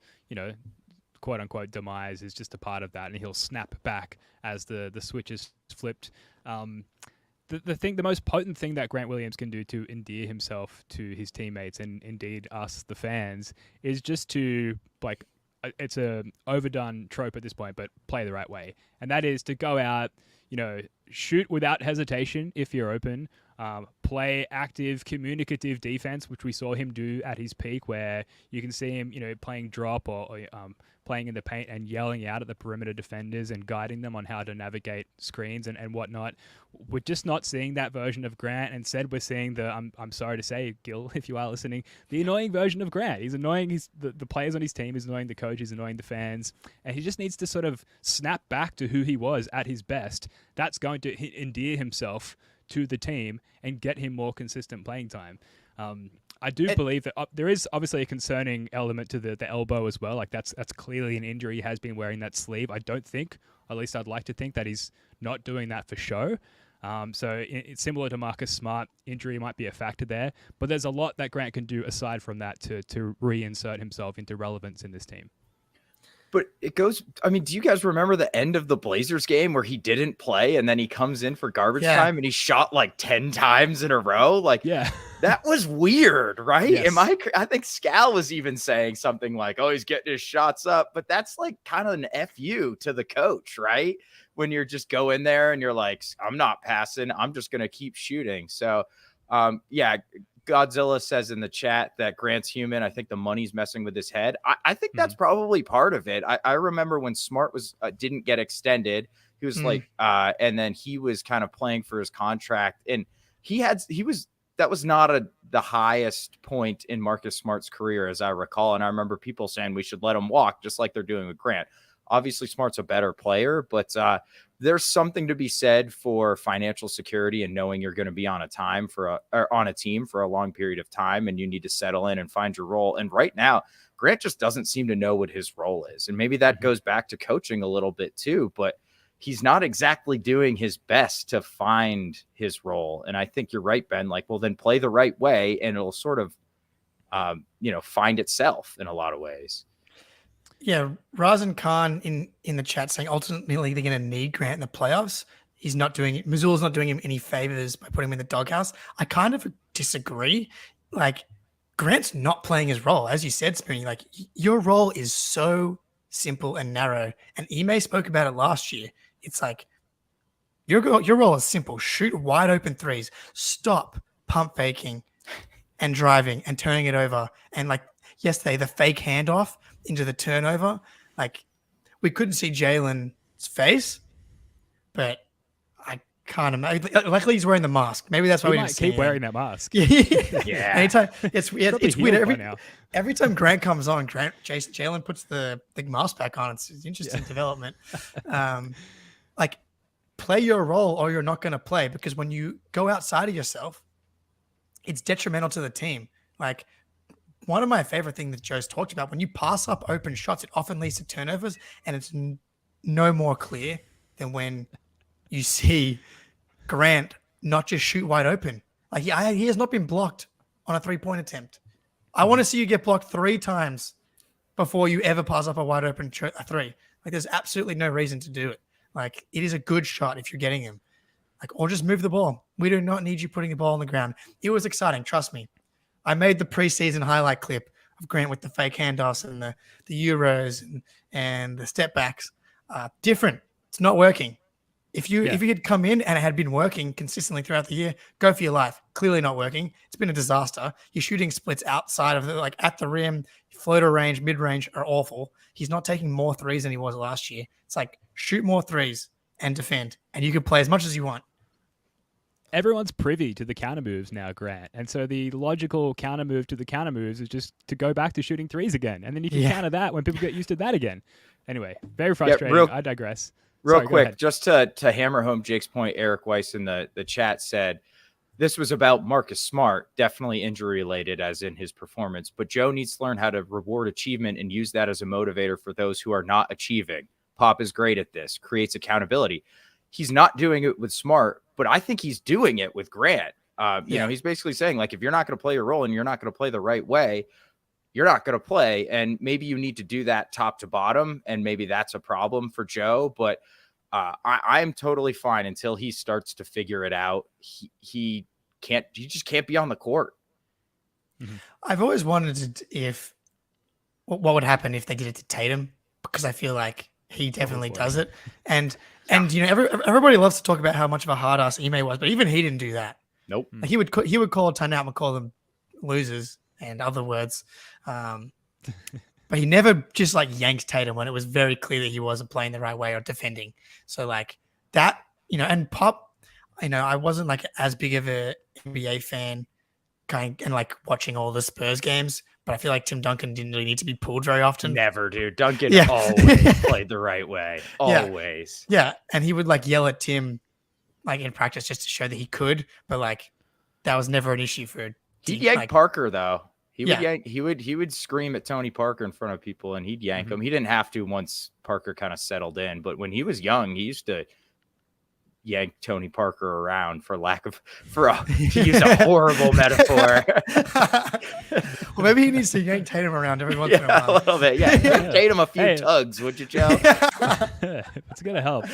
[SPEAKER 1] quote unquote demise is just a part of that, and he'll snap back as the switch is flipped. The most potent thing that Grant Williams can do to endear himself to his teammates and indeed us, the fans, is just to, like, it's a overdone trope at this point, but play the right way. And that is to go out, shoot without hesitation if you're open, play active, communicative defense, which we saw him do at his peak, where you can see him, playing drop or playing in the paint and yelling out at the perimeter defenders and guiding them on how to navigate screens and whatnot. We're just not seeing that version of Grant. And instead, we're seeing I'm sorry to say, Gil, if you are listening, the annoying version of Grant. He's annoying the players on his team, he's annoying the coach, he's annoying the fans, and he just needs to sort of snap back to who he was at his best. That's going to endear himself to the team and get him more consistent playing time. I do believe that there is obviously a concerning element to the elbow as well. Like that's clearly an injury. He has been wearing that sleeve. I don't think, at least I'd like to think, that he's not doing that for show. So it's similar to Marcus Smart. Injury might be a factor there, but there's a lot that Grant can do aside from that to reinsert himself into relevance in this team.
[SPEAKER 5] But it goes, I mean, do you guys remember the end of the Blazers game where he didn't play and then he comes in for garbage time and he shot like 10 times in a row? Like, that was weird, right?
[SPEAKER 1] Yes.
[SPEAKER 5] I think Scal was even saying something like, oh, he's getting his shots up, but that's like kind of an FU to the coach, right? When you're just go in there and you're like, I'm not passing, I'm just going to keep shooting. So, Godzilla says in the chat that Grant's human. I think the money's messing with his head. I think that's probably part of it. I remember when Smart was didn't get extended, he was and then he was kind of playing for his contract, and that was not the highest point in Marcus Smart's career, as I recall. And I remember people saying we should let him walk, just like they're doing with Grant. Obviously, Smart's a better player, but there's something to be said for financial security and knowing you're going to be on a team for a long period of time, and you need to settle in and find your role. And right now, Grant just doesn't seem to know what his role is, and maybe that goes back to coaching a little bit too. But he's not exactly doing his best to find his role. And I think you're right, Ben. Like, well, then play the right way, and it'll sort of, find itself in a lot of ways.
[SPEAKER 6] Yeah, Razan Khan in the chat saying ultimately they're going to need Grant in the playoffs. He's not doing it. Mazzulla's not doing him any favors by putting him in the doghouse. I kind of disagree. Like, Grant's not playing his role. As you said, Spoony, like, your role is so simple and narrow. And Ime spoke about it last year. It's like, your role is simple. Shoot wide open threes. Stop pump faking and driving and turning it over. And like yesterday, the fake handoff into the turnover. Like, we couldn't see Jalen's face, but I can't imagine. Luckily, he's wearing the mask. Maybe that's why we didn't see
[SPEAKER 1] keep
[SPEAKER 6] him.
[SPEAKER 1] wearing that mask.
[SPEAKER 6] Yeah. Anytime it's weird. Every time Grant comes on, Jalen puts the mask back on. It's an interesting development. Like, play your role or you're not going to play, because when you go outside of yourself, it's detrimental to the team. Like, one of my favorite things that Joe's talked about, when you pass up open shots, it often leads to turnovers, and it's no more clear than when you see Grant not just shoot wide open. Like, he has not been blocked on a three-point attempt. I want to see you get blocked 3 times before you ever pass up a wide open three. Like, there's absolutely no reason to do it. Like, it is a good shot if you're getting him. Like, or just move the ball. We do not need you putting the ball on the ground. It was exciting, trust me. I made the preseason highlight clip of Grant with the fake handoffs and the Euros and the step backs. Different. It's not working. If you had come in and it had been working consistently throughout the year, go for your life. Clearly not working. It's been a disaster. Your shooting splits outside of at the rim, floater range, mid range are awful. He's not taking more threes than he was last year. It's like, shoot more threes and defend, and you can play as much as you want.
[SPEAKER 1] Everyone's privy to the counter moves now, Grant. And so the logical counter move to the counter moves is just to go back to shooting threes again. And then you can counter that when people get used to that again. Anyway, very frustrating. I digress.
[SPEAKER 5] Real quick, just to hammer home Jake's point, Eric Weiss in the chat said, this was about Marcus Smart, definitely injury related as in his performance. But Joe needs to learn how to reward achievement and use that as a motivator for those who are not achieving. Pop is great at this, creates accountability. He's not doing it with Smart, but I think he's doing it with Grant. He's basically saying, like, if you're not going to play your role and you're not going to play the right way, you're not going to play. And maybe you need to do that top to bottom. And maybe that's a problem for Joe. But I'm totally fine until he starts to figure it out. He just can't be on the court.
[SPEAKER 6] Mm-hmm. I've always wondered what would happen if they did it to Tatum, because I feel like he definitely does it. And everybody loves to talk about how much of a hard ass Ime was, but even he didn't do that.
[SPEAKER 5] Nope.
[SPEAKER 6] Like he would call a timeout and call them losers and other words. But he never just like yanked Tatum when it was very clear that he wasn't playing the right way or defending. So like that, and Pop, I wasn't like as big of a NBA fan and like watching all the Spurs games, but I feel like Tim Duncan didn't really need to be pulled very often.
[SPEAKER 5] Never, dude. Duncan always played the right way. Always.
[SPEAKER 6] Yeah. And he would like yell at Tim like in practice just to show that he could, but like that was never an issue for
[SPEAKER 5] He'd yank Parker though. He would
[SPEAKER 6] Yeah.
[SPEAKER 5] he would scream at Tony Parker in front of people and he'd yank him. He didn't have to once Parker kind of settled in, but when he was young, he used to yank Tony Parker around to use a horrible metaphor.
[SPEAKER 6] Well, maybe he needs to yank Tatum around every once in a while.
[SPEAKER 5] A little bit. Yeah. Give Tatum a few tugs, would you, Joe?
[SPEAKER 1] It's gonna help.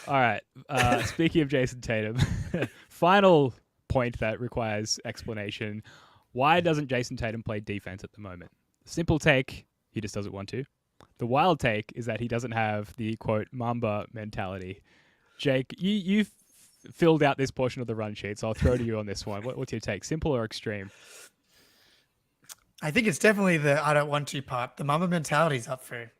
[SPEAKER 1] All right. Speaking of Jason Tatum, final point that requires explanation. Why doesn't Jason Tatum play defense at the moment? Simple take, he just doesn't want to. The wild take is that he doesn't have the, quote, Mamba mentality. Jake, you filled out this portion of the run sheet, so I'll throw to you on this one. What's your take, simple or extreme?
[SPEAKER 6] I think it's definitely the I don't want to part. The Mamba mentality is up for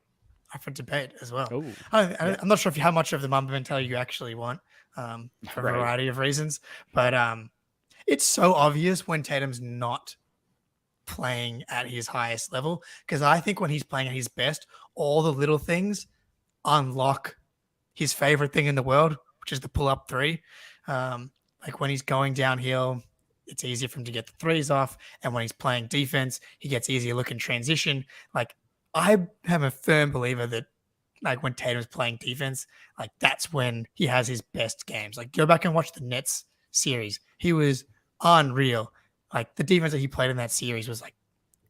[SPEAKER 6] debate as well.
[SPEAKER 1] Ooh,
[SPEAKER 6] I'm not sure how much of the Mamba mentality you actually want for a variety of reasons, but it's so obvious when Tatum's not playing at his highest level, because I think when he's playing at his best, all the little things unlock his favorite thing in the world, which is the pull-up three. Like when he's going downhill, it's easier for him to get the threes off, and when he's playing defense, he gets easier look in transition. Like I am a firm believer that like when Tatum's playing defense, like that's when he has his best games. Like go back and watch the Nets series. He was unreal. Like the defense that he played in that series was like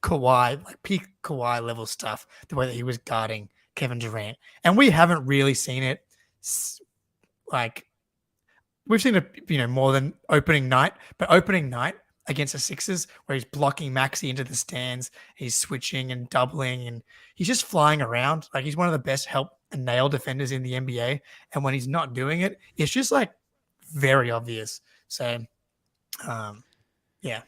[SPEAKER 6] Kawhi, like peak Kawhi level stuff, the way that he was guarding Kevin Durant. And we haven't really seen it. Like we've seen it, more than opening night, but opening night against the Sixers where he's blocking Maxey into the stands, he's switching and doubling and he's just flying around. Like he's one of the best help and nail defenders in the NBA. And when he's not doing it, it's just like very obvious. So, yeah.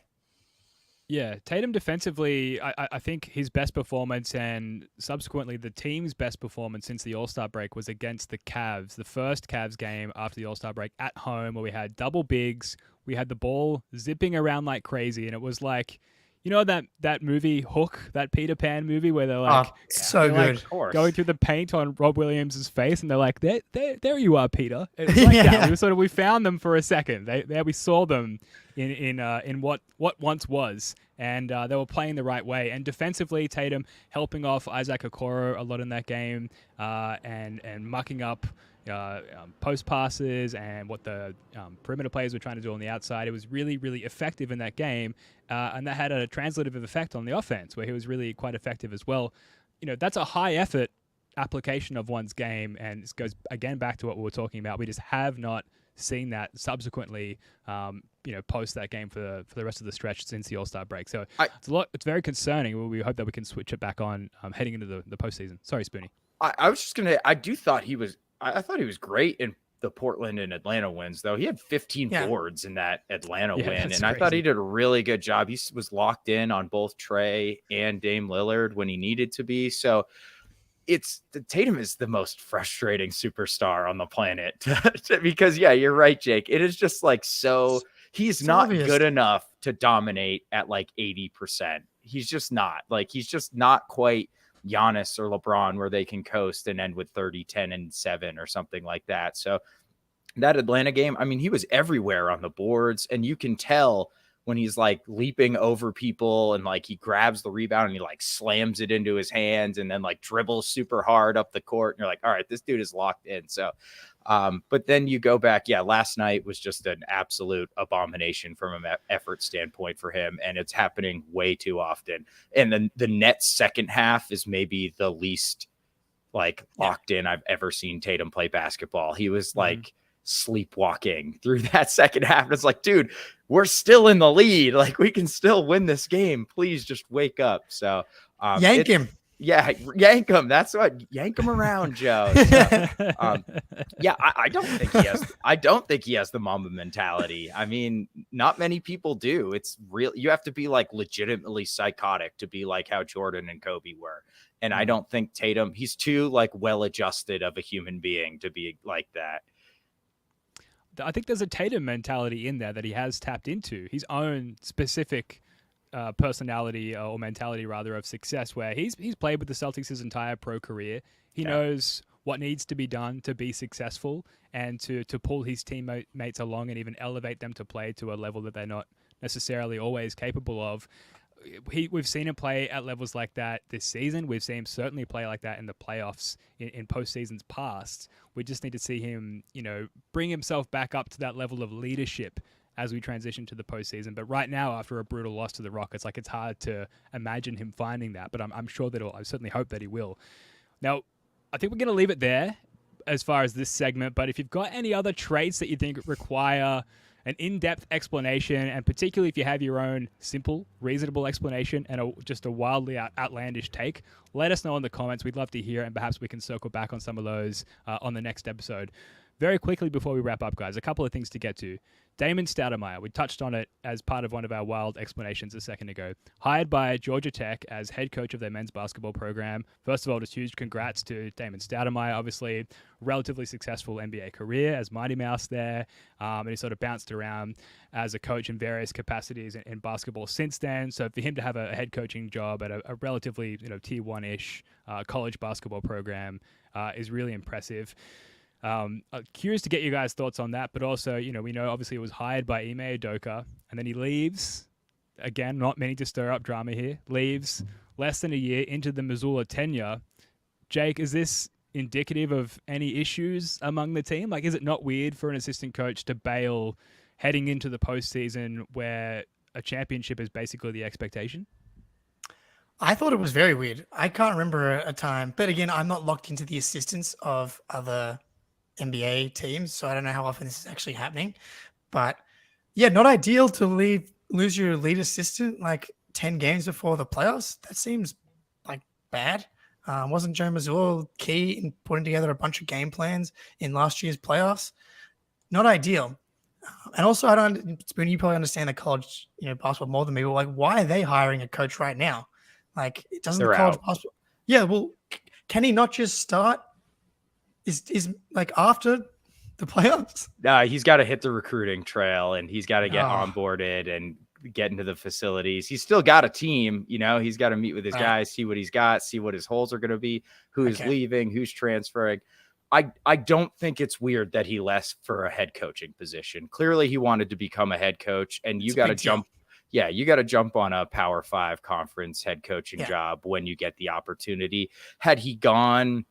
[SPEAKER 1] Yeah, Tatum defensively, I think his best performance and subsequently the team's best performance since the All-Star break was against the Cavs, the first Cavs game after the All-Star break at home where we had double bigs, we had the ball zipping around like crazy, and it was like, that movie Hook, that Peter Pan movie where they're like,
[SPEAKER 6] so good,
[SPEAKER 1] like going through the paint on Rob Williams' face, and they're like, there you are, Peter. It's like that. We found them for a second. There we saw them in what once was, and they were playing the right way. And defensively, Tatum helping off Isaac Okoro a lot in that game, and mucking up post passes and what the perimeter players were trying to do on the outside. It was really, really effective in that game, and that had a translative effect on the offense where he was really quite effective as well. That's a high effort application of one's game, and this goes again back to what we were talking about. We just have not seen that subsequently, post that game for the rest of the stretch since the All-Star break. So it's very concerning. We hope that we can switch it back on heading into the postseason. Sorry, Spoonie.
[SPEAKER 5] I was just gonna. I thought he was great in the Portland and Atlanta wins, though. He had 15 boards in that Atlanta win, and
[SPEAKER 1] crazy.
[SPEAKER 5] I thought he did a really good job. He was locked in on both Trey and Dame Lillard when he needed to be. So Tatum is the most frustrating superstar on the planet because you're right, Jake. It is just like he's not
[SPEAKER 6] obvious.
[SPEAKER 5] Good enough to dominate at like 80%. He's just not quite Giannis or LeBron where they can coast and end with 30, 10, and 7 or something like that. So that Atlanta game, I mean, he was everywhere on the boards, and you can tell when he's like leaping over people and like he grabs the rebound and he like slams it into his hands and then like dribbles super hard up the court. And you're like, all right, this dude is locked in. So, but then you go back. Yeah. Last night was just an absolute abomination from an effort standpoint for him. And it's happening way too often. And then the Nets second half is maybe the least like locked in I've ever seen Tatum play basketball. He was like sleepwalking through that second half. And it's like, dude, we're still in the lead. Like we can still win this game. Please just wake up. So
[SPEAKER 6] yank him.
[SPEAKER 5] Yeah, yank him. That's what, yank him around, Joe. So, yeah, I don't think he has. I don't think he has the Mamba mentality. I mean, not many people do. It's real. You have to be like legitimately psychotic to be like how Jordan and Kobe were. And I don't think Tatum. He's too like well-adjusted of a human being to be like that.
[SPEAKER 1] I think there's a Tatum mentality in there that he has tapped into, his own specific personality or mentality rather of success, where he's played with the Celtics his entire pro career. He knows what needs to be done to be successful and to pull his teammates along and even elevate them to play to a level that they're not necessarily always capable of. We've seen him play at levels like that this season. We've seen him certainly play like that in the playoffs in postseasons past. We just need to see him, bring himself back up to that level of leadership as we transition to the postseason. But right now, after a brutal loss to the Rockets, it's hard to imagine him finding that. But I'm sure that I certainly hope that he will. Now, I think we're going to leave it there as far as this segment. But if you've got any other traits that you think require an in-depth explanation, and particularly if you have your own simple, reasonable explanation and just a wildly outlandish take, let us know in the comments. We'd love to hear, and perhaps we can circle back on some of those on the next episode. Very quickly before we wrap up, guys, a couple of things to get to. Damon Stoudemire, we touched on it as part of one of our wild explanations a second ago. Hired by Georgia Tech as head coach of their men's basketball program. First of all, just huge congrats to Damon Stoudemire. Obviously, relatively successful NBA career as Mighty Mouse there. And he sort of bounced around as a coach in various capacities in basketball since then. So for him to have a head coaching job at a relatively tier 1-ish college basketball program is really impressive. Curious to get you guys' thoughts on that, but also, we know obviously it was hired by Ime Udoka, and then he leaves. Again, not meaning to stir up drama here. Leaves less than a year into the Mazzulla tenure. Jake, is this indicative of any issues among the team? Is it not weird for an assistant coach to bail heading into the postseason where a championship is basically the expectation?
[SPEAKER 6] I thought it was very weird. I can't remember a time, but again, I'm not locked into the assistants of other NBA teams, so I don't know how often this is actually happening. But yeah, not ideal to lose your lead assistant 10 games before the playoffs. That seems bad. Wasn't Joe Mazzulla key in putting together a bunch of game plans in last year's playoffs? Not ideal. And also, I don't. Spoon, you probably understand the college, basketball more than me. But why are they hiring a coach right now? It doesn't the college basketball. Yeah, well, can he not just start? Is after the playoffs?
[SPEAKER 5] He's got to hit the recruiting trail, and he's got to get onboarded and get into the facilities. He's still got a team, he's got to meet with his guys, see what he's got, see what his holes are going to be, who's leaving, who's transferring. I don't think it's weird that he left for a head coaching position. Clearly he wanted to become a head coach, and you got to jump. Yeah, you got to jump on a Power 5 conference head coaching job when you get the opportunity. Had he gone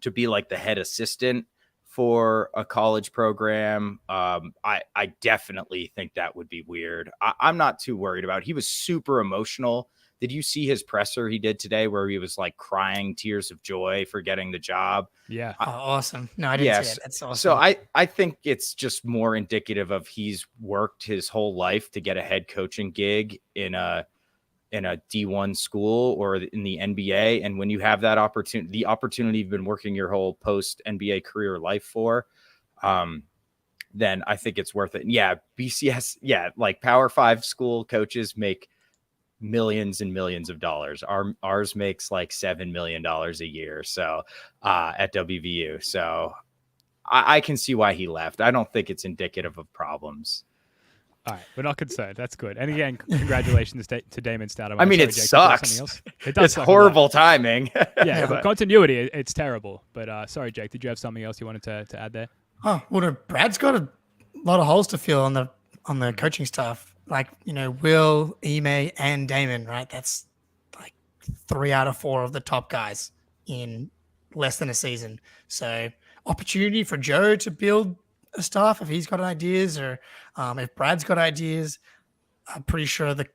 [SPEAKER 5] to be the head assistant for a college program, I definitely think that would be weird. I'm not too worried about it. He was super emotional. Did you see his presser he did today where he was crying tears of joy for getting the job?
[SPEAKER 1] Yeah.
[SPEAKER 6] Awesome. No, I didn't see it. That's awesome.
[SPEAKER 5] So I think it's just more indicative of he's worked his whole life to get a head coaching gig in a D1 school or in the NBA. And when you have that opportunity, the opportunity you've been working your whole post NBA career life for, then I think it's worth it. And yeah, BCS, Power 5 school coaches make millions and millions of dollars. Ours makes $7 million a year. So at WVU. So I can see why he left. I don't think it's indicative of problems.
[SPEAKER 1] All right, we're not concerned. That's good. And again, congratulations to Damon Stoudemire.
[SPEAKER 5] I mean, it sucks. It does. It's horrible timing.
[SPEAKER 1] Yeah, but continuity, it's terrible. But sorry, Jake, did you have something else you wanted to add there?
[SPEAKER 6] Oh, well, Brad's got a lot of holes to fill on the coaching staff. Will, Ime, and Damon, right? That's 3 out of 4 of the top guys in less than a season. So opportunity for Joe to build a staff if he's got ideas, or if Brad's got ideas. I'm pretty sure the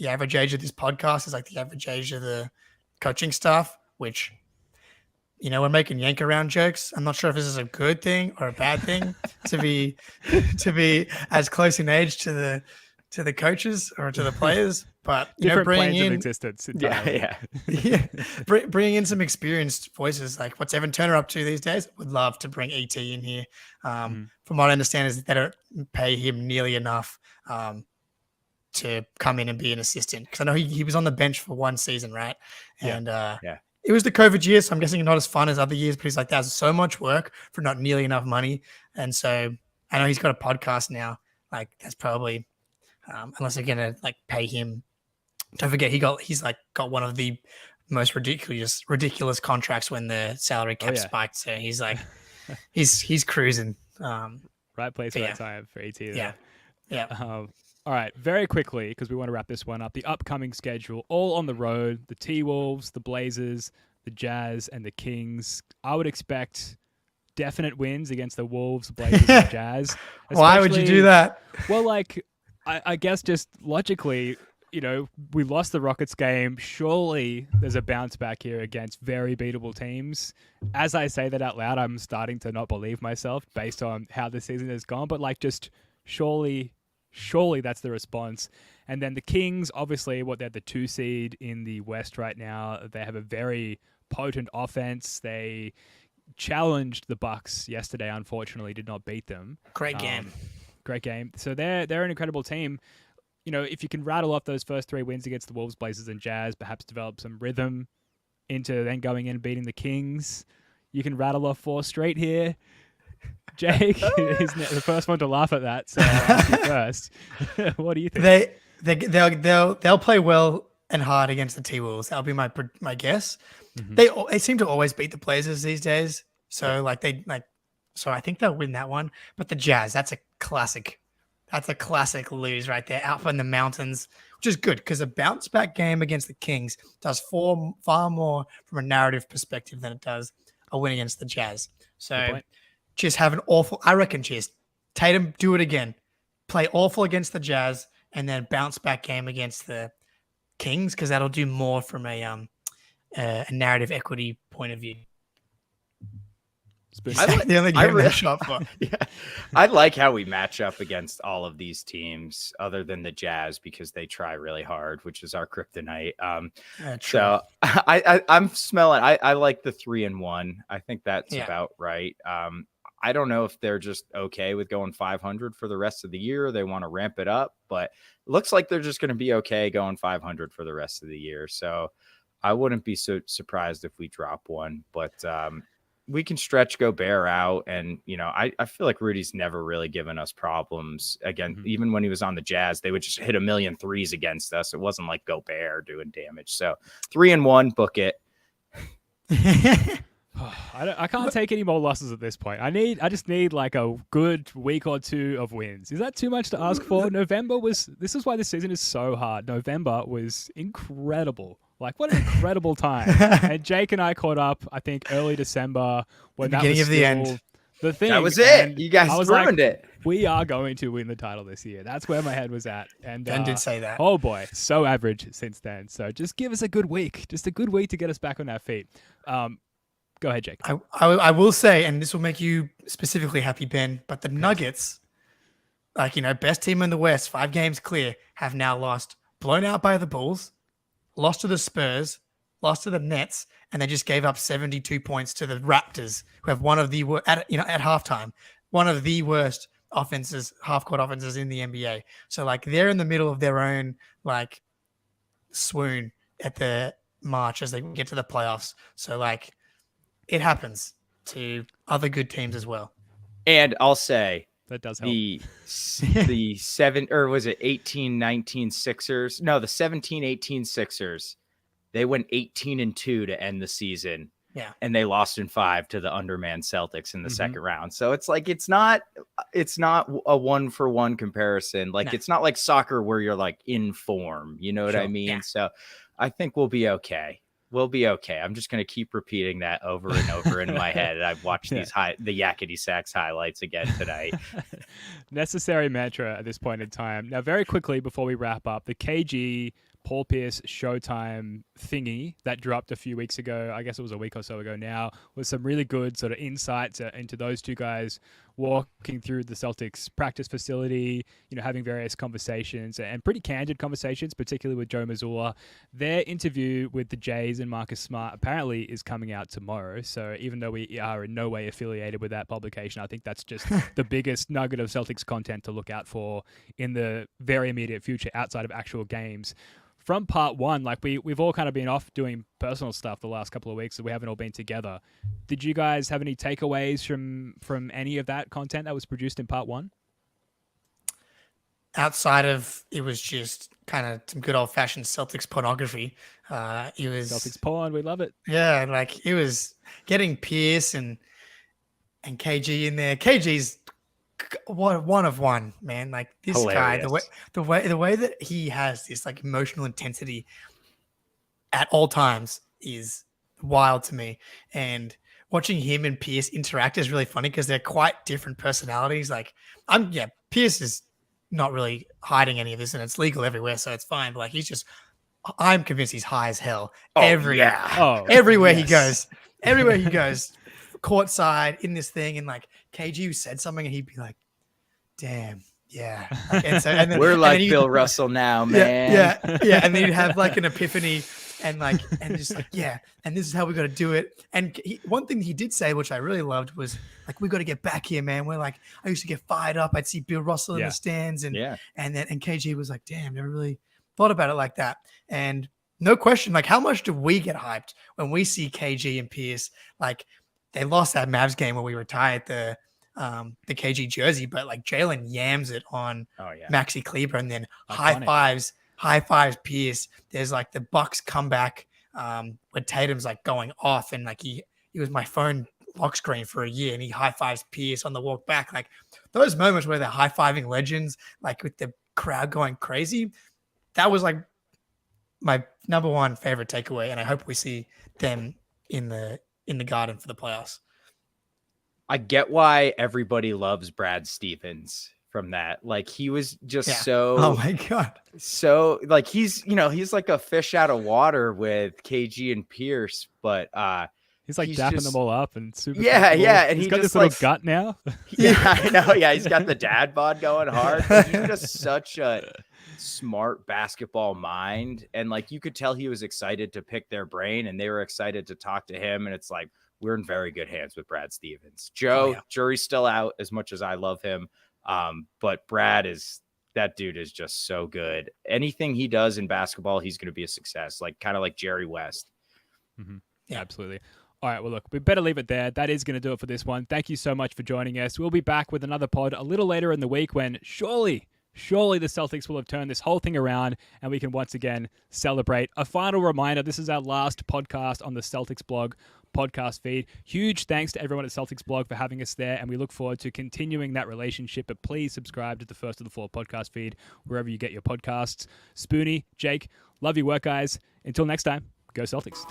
[SPEAKER 6] average age of this podcast is the average age of the coaching staff, which we're making yank around jokes. I'm not sure if this is a good thing or a bad thing to be as close in age to to the coaches or to the players, but
[SPEAKER 1] Different
[SPEAKER 6] bringing
[SPEAKER 1] planes of
[SPEAKER 6] in
[SPEAKER 1] existence entirely.
[SPEAKER 6] bringing in some experienced voices like what's Evan Turner up to these days. Would love to bring ET in here. From what I understand, is that they don't pay him nearly enough to come in and be an assistant, because I know he was on the bench for one season, right? And it was the COVID year, so I'm guessing not as fun as other years. But he's like, that's so much work for not nearly enough money, and so I know he's got a podcast now. Like that's probably unless they're gonna like pay him. Don't forget he's got one of the most ridiculous contracts when the salary cap spiked. So he's like he's cruising.
[SPEAKER 1] Right place, right time for ET. There.
[SPEAKER 6] Yeah.
[SPEAKER 1] All right, very quickly, because we want to wrap this one up. The upcoming schedule, all on the road: the T-Wolves, the Blazers, the Jazz, and the Kings. I would expect definite wins against the Wolves, Blazers, and Jazz.
[SPEAKER 6] Why would you do that?
[SPEAKER 1] Well, like, I guess just logically, we lost the Rockets game. Surely there's a bounce back here against very beatable teams. As I say that out loud, I'm starting to not believe myself based on how the season has gone. But like, just surely that's the response. And then the Kings, obviously, they're the 2 seed in the West right now. They have a very potent offense. They challenged the Bucks yesterday. Unfortunately, did not beat them.
[SPEAKER 6] Great game.
[SPEAKER 1] So they're an incredible team. If you can rattle off those first 3 wins against the Wolves, Blazers, and Jazz, perhaps develop some rhythm into then going in and beating the Kings, you can rattle off 4 straight here. Jake is the first one to laugh at that, so I'll ask you first. What do you think?
[SPEAKER 6] They'll play well and hard against the T-Wolves. That'll be my guess. Mm-hmm. They seem to always beat the Blazers these days, so so I think they'll win that one. But the Jazz, that's a classic. That's a classic lose right there, out from the mountains, which is good because a bounce back game against the Kings does far more from a narrative perspective than it does a win against the Jazz. So just have an awful, I reckon, Tatum, do it again. Play awful against the Jazz and then bounce back game against the Kings, because that'll do more from a narrative equity point of view.
[SPEAKER 5] I like how we match up against all of these teams other than the Jazz, because they try really hard, which is our kryptonite. So I'm smelling. I like the 3-1. I think that's about right. I don't know if they're just okay with going 500 for the rest of the year. They want to ramp it up, but it looks like they're just going to be okay going 500 for the rest of the year. So I wouldn't be so surprised if we drop one, but we can stretch Gobert out. And, I feel like Rudy's never really given us problems. Again, even when he was on the Jazz, they would just hit a million threes against us. It wasn't like Gobert doing damage. So 3-1, book it.
[SPEAKER 1] I can't take any more losses at this point. I just need like a good week or 2 of wins. Is that too much to ask for? This is why this season is so hard. November was incredible. Like, what an incredible time. And Jake and I caught up, I think, early December when that was
[SPEAKER 6] the end.
[SPEAKER 1] The thing.
[SPEAKER 5] That was it. You guys ruined it.
[SPEAKER 1] We are going to win the title this year. That's where my head was at. And
[SPEAKER 6] Ben did say that.
[SPEAKER 1] Oh boy, so average since then. So just give us a good week. Just a good week to get us back on our feet. Go ahead, Jake.
[SPEAKER 6] I will say, and this will make you specifically happy, Ben, but the Nuggets, best team in the West, 5 games clear, have now lost, blown out by the Bulls, lost to the Spurs, lost to the Nets, and they just gave up 72 points to the Raptors, who have one of the at halftime, one of the worst half-court offenses in the NBA. So they're in the middle of their own swoon at the March as they get to the playoffs. So it happens to other good teams as well.
[SPEAKER 5] And I'll say
[SPEAKER 1] that does help.
[SPEAKER 5] The 18-19 Sixers? No, the 17-18 Sixers. They went 18-2 to end the season.
[SPEAKER 6] Yeah.
[SPEAKER 5] And they lost in 5 to the undermanned Celtics in the second round. So it's it's not a 1-for-1 comparison. It's not like soccer where you're in form. You know what I mean? Yeah. So I think we'll be okay. We'll be okay. I'm just going to keep repeating that over and over in my head. I've watched the Yakety Sax highlights again tonight.
[SPEAKER 1] Necessary mantra at this point in time. Now, very quickly before we wrap up, the KG Paul Pierce Showtime thingy that dropped a few weeks ago, I guess it was a week or so ago now, with some really good sort of insights into those two guys walking through the Celtics practice facility, having various conversations and pretty candid conversations, particularly with Joe Mazzulla. Their interview with the Jays and Marcus Smart apparently is coming out tomorrow. So even though we are in no way affiliated with that publication, I think that's just the biggest nugget of Celtics content to look out for in the very immediate future outside of actual games. From part one, like we've all kind of been off doing personal stuff the last couple of weeks, so we haven't all been together. Did you guys have any takeaways from any of that content that was produced in part one?
[SPEAKER 6] Outside of it was just kind of some good old fashioned Celtics pornography. It was
[SPEAKER 1] Celtics porn, we love it.
[SPEAKER 6] Yeah, like it was getting Pierce and KG in there. KG's one of one, man. Like this
[SPEAKER 5] Hilarious.
[SPEAKER 6] guy, the way that he has this like emotional intensity at all times is wild to me. And watching him and Pierce interact is really funny because they're quite different personalities. Like Pierce is not really hiding any of this, and it's legal everywhere, so it's fine. But like I'm convinced he's high as hell everywhere he goes. Everywhere he goes, courtside in this thing, and like KG said something, and he'd be like, "Damn, yeah." Like, and then,
[SPEAKER 5] We're like Bill Russell now, man.
[SPEAKER 6] Yeah. And then you'd have like an epiphany, and just like, yeah, and this is how we got to do it. And one thing he did say, which I really loved, was like, "We got to get back here, man." We're like, I used to get fired up. I'd see Bill Russell in the stands, and KG was like, "Damn, never really thought about it like that." And no question, like, how much do we get hyped when we see KG and Pierce? Like, they lost that Mavs game where we retired the KG jersey, but like Jalen yams it on Maxi Kleber, and then high fives Pierce. There's like the Bucks comeback where Tatum's like going off, and like he was my phone lock screen for a year, and he high fives Pierce on the walk back. Like those moments where they're high fiving legends, like with the crowd going crazy. That was like my number one favorite takeaway, and I hope we see them in the Garden for the playoffs.
[SPEAKER 5] I get why everybody loves Brad Stevens from that. Like he was just
[SPEAKER 6] oh my God.
[SPEAKER 5] So like he's like a fish out of water with KG and Pierce, but
[SPEAKER 1] he's like dapping them all up and super
[SPEAKER 5] and
[SPEAKER 1] he's got this little gut now.
[SPEAKER 5] I know. Yeah, he's got the dad bod going hard. He's just such a smart basketball mind, and like you could tell he was excited to pick their brain, and they were excited to talk to him, and it's like we're in very good hands with Brad Stevens. Joe, jury's still out as much as I love him, but that dude is just so good. Anything he does in basketball, he's going to be a success, like kind of like Jerry West.
[SPEAKER 1] Mm-hmm. Yeah, absolutely. All right, well, look, we better leave it there. That is going to do it for this one. Thank you so much for joining us. We'll be back with another pod a little later in the week when surely the Celtics will have turned this whole thing around and we can once again celebrate. A final reminder, this is our last podcast on the Celtics blog podcast feed. Huge thanks to everyone at Celtics blog for having us there, and we look forward to continuing that relationship. But please subscribe to the First of the Floor podcast feed wherever you get your podcasts. Spoonie, Jake, love your work, guys. Until next time, go Celtics.